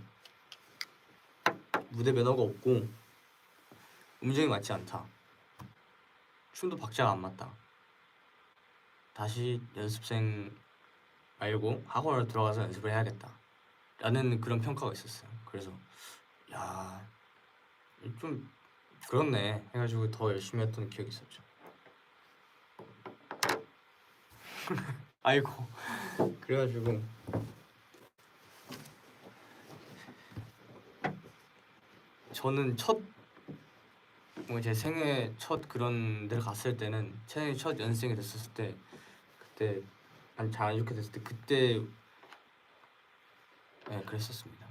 무대 매너가 없고 음정이 맞지 않다. 춤도 박자가 안 맞다. 다시 연습생 말고 학원을 들어가서 연습을 해야겠다. 라는 그런 평가가 있었어요. 그래서 야, 좀 그렇네 해가지고 더 열심히 했던 기억이 있었죠. 아이고. 그래가지고 저는 뭐 제 생애 첫 그런 데를 갔을 때는 생애 첫 연습생이 됐었을 때, 그때 잘 안 좋게 됐을 때 그때 네, 그랬었습니다.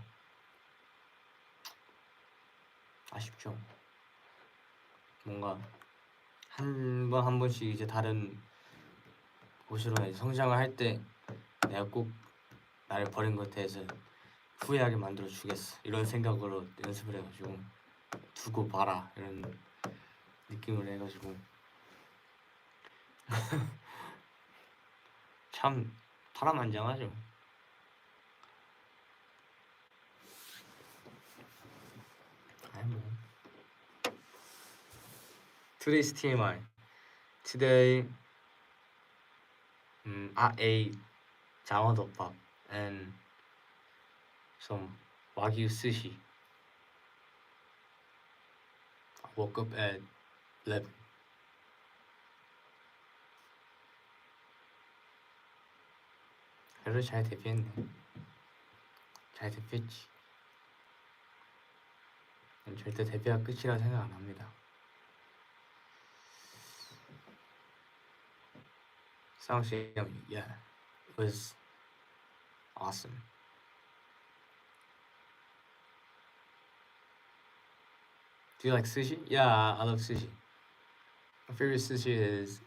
아쉽죠. 뭔가 한 번씩 이제 다른 곳으로 이제 성장을 할 때 내가 꼭 나를 버린 것에 대해서 후회하게 만들어 주겠어 이런 생각으로 연습을 해가지고 두고 봐라 이런 느낌을 해가지고 참 파란만장하죠. 아니 뭐. Today's TMI. Today, I ate 장어덮밥 and some wagyu sushi. I woke up at 11. 그래도 잘 대피했네. 잘 대피했지. 난 절대 대피가 끝이라 생각 안 합니다. Sounds yummy. Yeah, it was awesome. Do you like sushi? Yeah, I love sushi. My favorite sushi is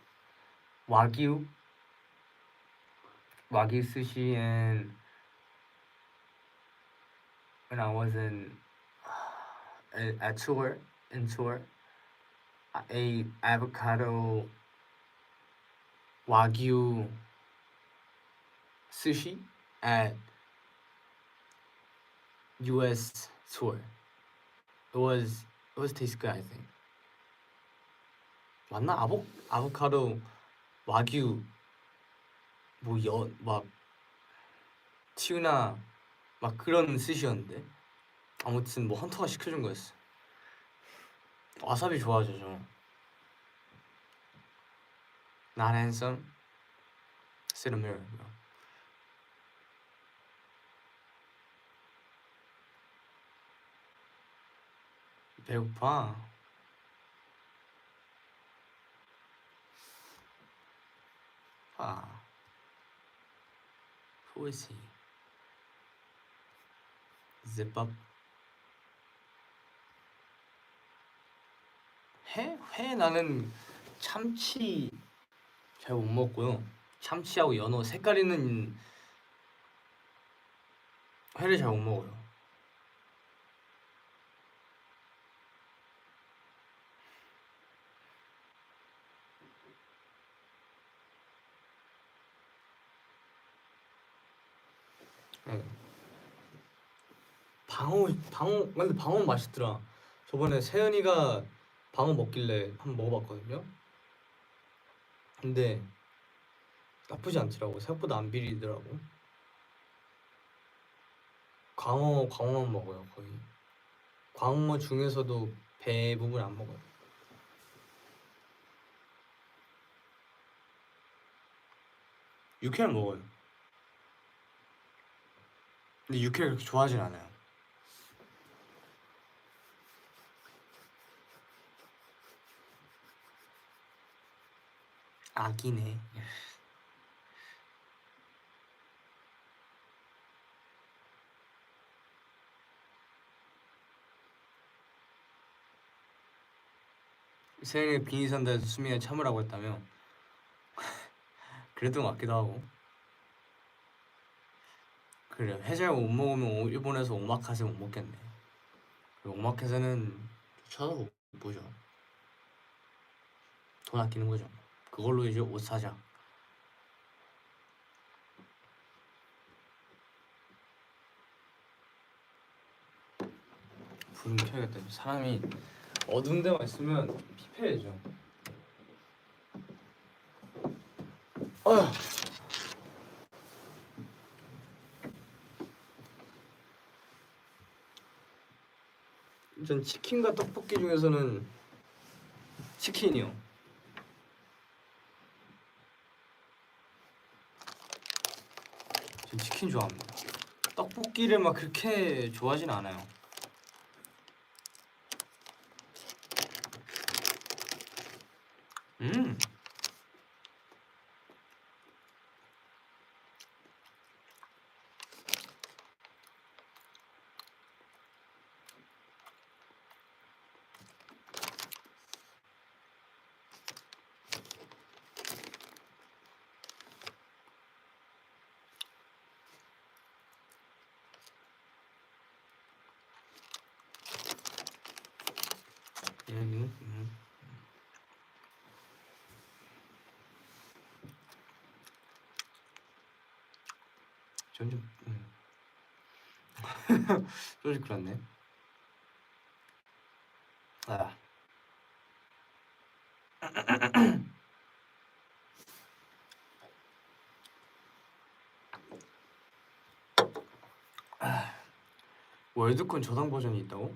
wagyu sushi, and when I was at tour in tour, I ate avocado wagyu sushi at US tour. It was tasty good, I think. 맞나? 아보카도 와규 막 튜나 막 그런 스시였는데 아무튼 뭐 헌터가 시켜준 거였어. 와사비 좋아하죠 저. Not handsome. Sit in the mirror, bro. 배고파. Who is he? Zip up. 회 나는 참치 잘 못 먹고요. 참치하고 연어 색깔 있는 회를 잘 못 먹어요. 네. 방어 근데 방어 맛있더라. 저번에 세연이가 방어 먹길래 한번 먹어봤거든요. 근데 나쁘지 않더라고. 생각보다 안 비리더라고. 광어만 먹어요 거의. 광어 중에서도 배 부분 안 먹어요. 육회는 먹어요. 근데 육회를 그렇게 좋아하진 않아요. 아기네. 세연이가 비니 산다에서 수민이가 참으라고 했다며. 그랬던 것 같기도 하고. 그래, 회잘 못 먹으면 일본에서 오마카세 못 먹겠네. 오마카세는 쳐다도 못 보죠. 돈 아끼는 거죠. 그걸로 이제 옷 사자. 불 켜야겠다. 사람이 어두운 데만 있으면 피폐해져. 전 치킨과 떡볶이 중에서는 치킨이요. 전 치킨 좋아합니다. 떡볶이를 막 그렇게 좋아하진 않아요. 음. 음. 전 좀 솔직히 그렇네. 아. 월드콘 저당 버전이 있다고?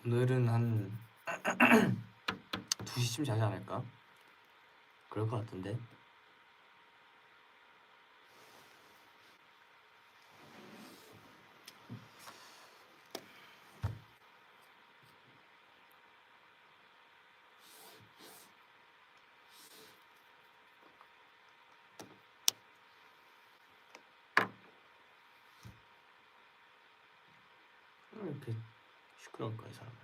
오늘은 한 2시쯤 자지 않을까? 그럴 것 같은데. 왜 이렇게 시끄러울까 이 사람은?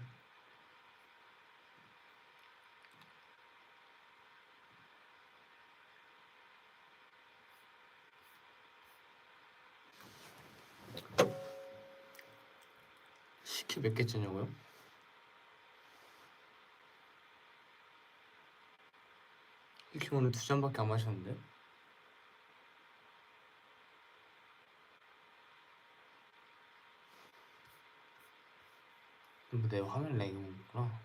식혜 몇 개째냐고요? 이렇게 오늘 2잔밖에 안 마셨는데? 내 화면 렉이 오구나.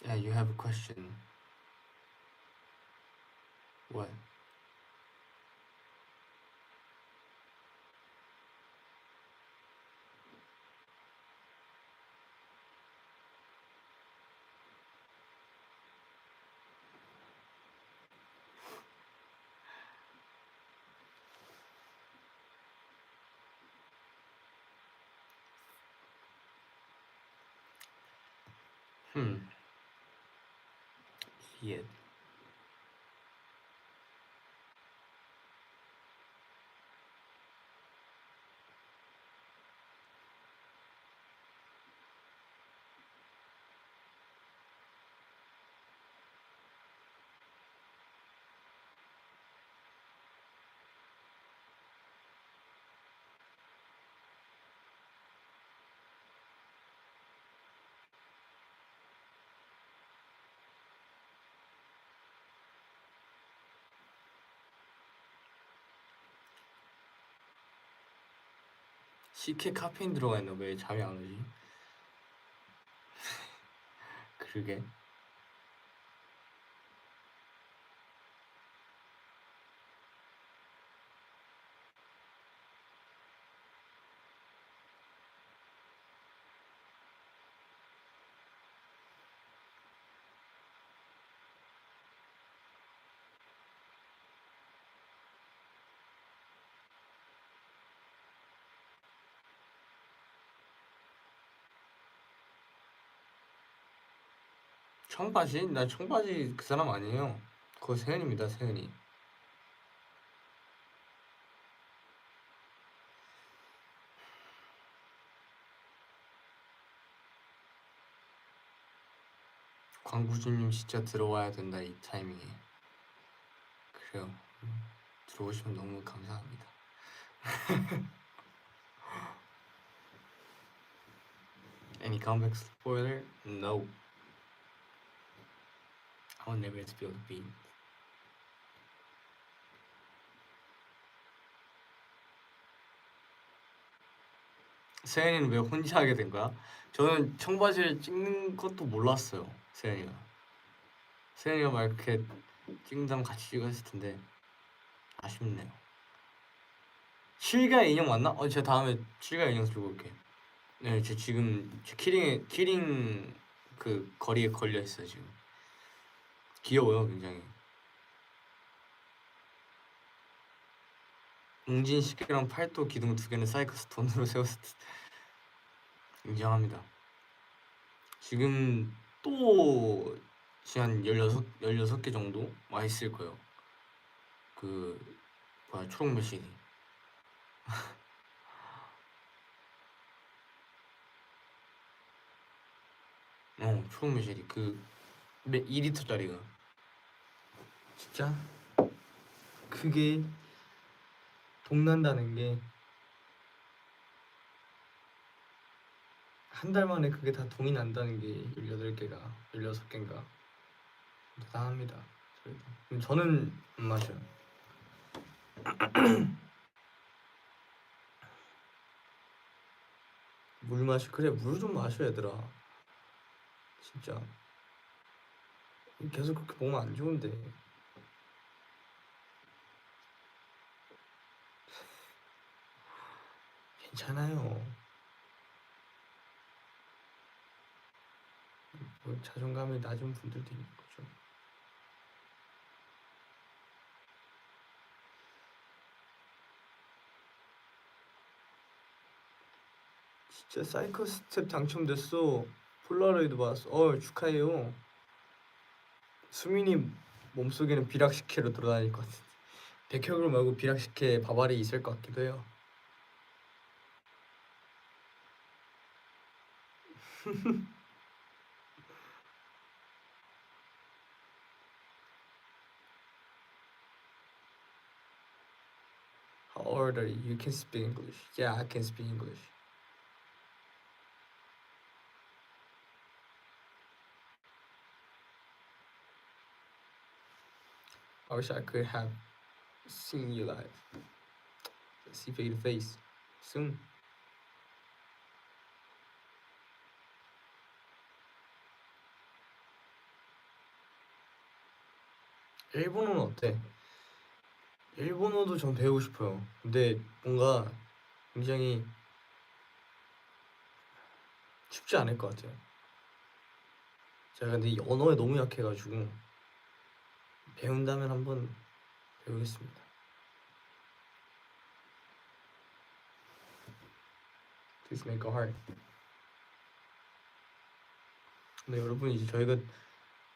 Yeah, you have a question. What? Yeah. 식혜 카페인 들어가 있나 왜 잠이 안 오지? 그러게. 청바지? 나 청바지 그 사람 아니에요. 그거 세은입니다, 세은이. 광구주님 진짜 들어와야 된다 이 타이밍에. 그래요. 들어오시면 너무 감사합니다. Any comeback spoiler? No. I'll never spill the beans. 세연이는 왜 혼자 하게 된 거야? 저는 청바지를 찍는 것도 몰랐어요. 세연이가 막 이렇게 찍는다면 같이 찍었을 텐데 아쉽네요. 실가 인형 맞나? 제가 다음에 실가 인형 들고 올게. 네, 저 지금 제 키링 그 거리에 걸려 있어요 지금. 귀여워요 굉장히. 웅진 시계랑 팔도 기둥 2개는 사이커스 돈으로 세웠을 때 인정합니다. 지금 또 한 16개 정도 와 있을 거예요. 그 뭐야 초록 매실이 초록 매실이 그 2리터짜리가 진짜 그게 동난다는 게 한 달 만에 그게 다 동이 난다는 게 18개가 16개인가 대단합니다. 저는 안 마셔요. 물 마시 그래 물 좀 마셔 얘들아. 진짜 계속 그렇게 먹으면 안 좋은데. 괜찮아요. 뭐 자존감이 낮은 분들도 있는 거죠. 진짜 사이코 스텝 당첨됐어. 폴라로이드 받았어. 축하해요. 수민이 몸속에는 비락식혜로 돌아다닐 것 같은데 백혈구 말고 비락식혜 바바리 있을 것 같기도 해요. How old are you? You can speak English. Yeah, I can speak English. I wish I could have seen you live. See face to face soon. 일본어는 어때? 일본어도 전 배우고 싶어요. 근데 뭔가 굉장히 쉽지 않을 것 같아요. 제가 근데 이 언어에 너무 약해가지고 배운다면 한번 배우겠습니다. Please make a heart. 근데 여러분 이제 저희가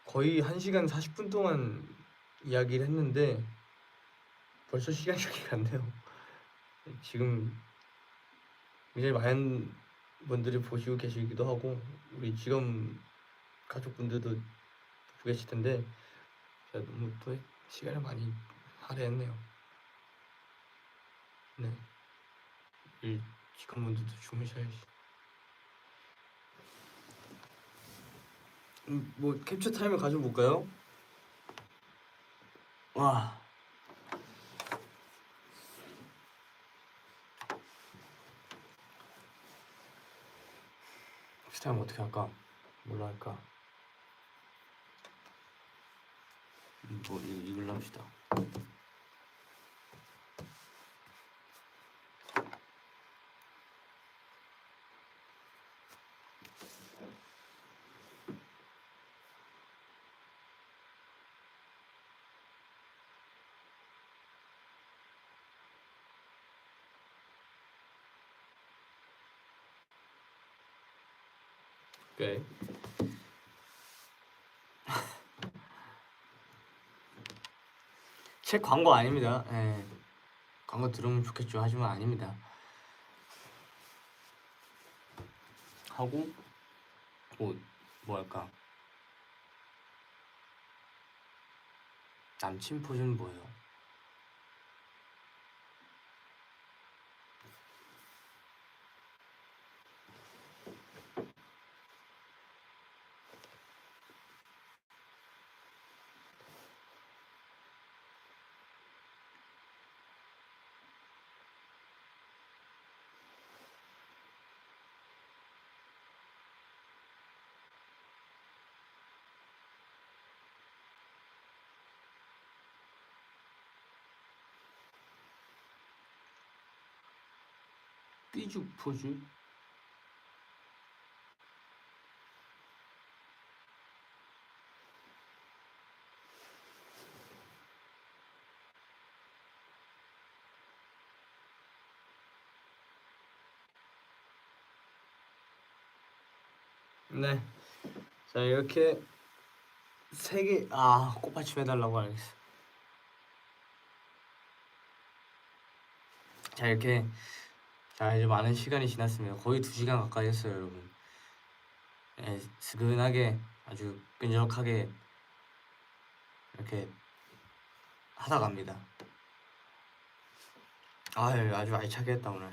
거의 1시간 40분 동안 이야기를 했는데 벌써 시간이 이렇게 갔네요. 지금 굉장히 많은 분들이 보시고 계시기도 하고 우리 직원 가족분들도 보고 계실 텐데 제가 너무 또 시간을 많이 할애했네요. 네, 일 직원분들도 주무셔야지. 뭐 캡처 타임을 가져볼까요? 와. 캡처 타임 어떻게 할까? 뭘로 할까? 뭐 이걸로 합시다. 오케이. 책 광고 아닙니다. 예. 광고 들으면 좋겠죠. 하지만 아닙니다. 하고 뭐 할까? 남친 포즈는 뭐예요? 삐죽 포즈. 네. 자 이렇게 세 개. 꽃받침 해달라고 알겠어. 자 이렇게 자 이제 많은 시간이 지났습니다. 거의 2시간 가까이 했어요, 여러분. 예, 스근하게 아주 끈적하게 이렇게 하다 갑니다. 아주 알차게 했다 오늘.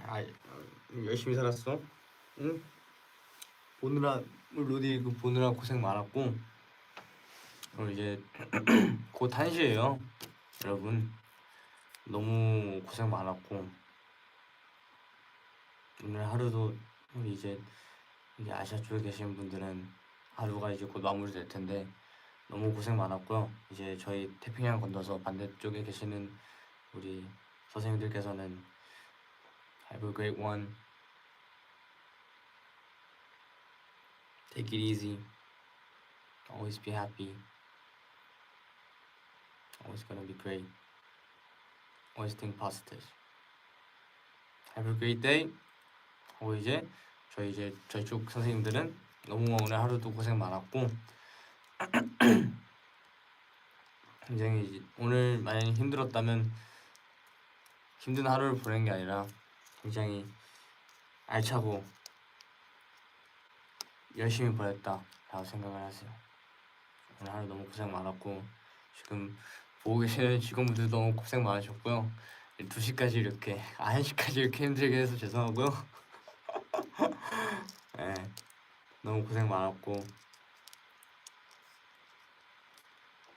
열심히 살았어. 응? 보느라 로디 이거 보느라 고생 많았고 그럼 이제 곧 1시예요, 여러분. 너무 고생 많았고 오늘 하루도 우리 이제 아시아 쪽에 계신 분들은 하루가 이제 곧 마무리될 텐데 너무 고생 많았고요. 이제 저희 태평양 건너서 반대쪽에 계시는 우리 선생님들께서는 Have a great one. Take it easy. Always be happy. Always gonna be great. Always think positive. Have a great day. 하고 이제 저희 쪽 선생님들은 너무 오늘 하루도 고생 많았고 굉장히 오늘 만약에 힘들었다면 힘든 하루를 보낸 게 아니라 굉장히 알차고 열심히 보냈다라고 생각을 하세요. 오늘 하루 너무 고생 많았고 지금 보고 계시는 직원분들 너무 고생 많으셨고요. 2시까지 이렇게 1시까지 이렇게 힘들게 해서 죄송하고요. 네, 너무 고생 많았고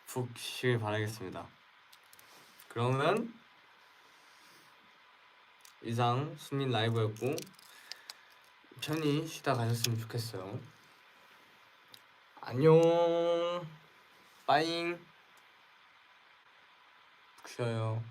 푹 쉬길 바라겠습니다. 그러면 이상 수민 라이브였고 편히 쉬다 가셨으면 좋겠어요. 안녕. 빠잉. 푹 쉬어요.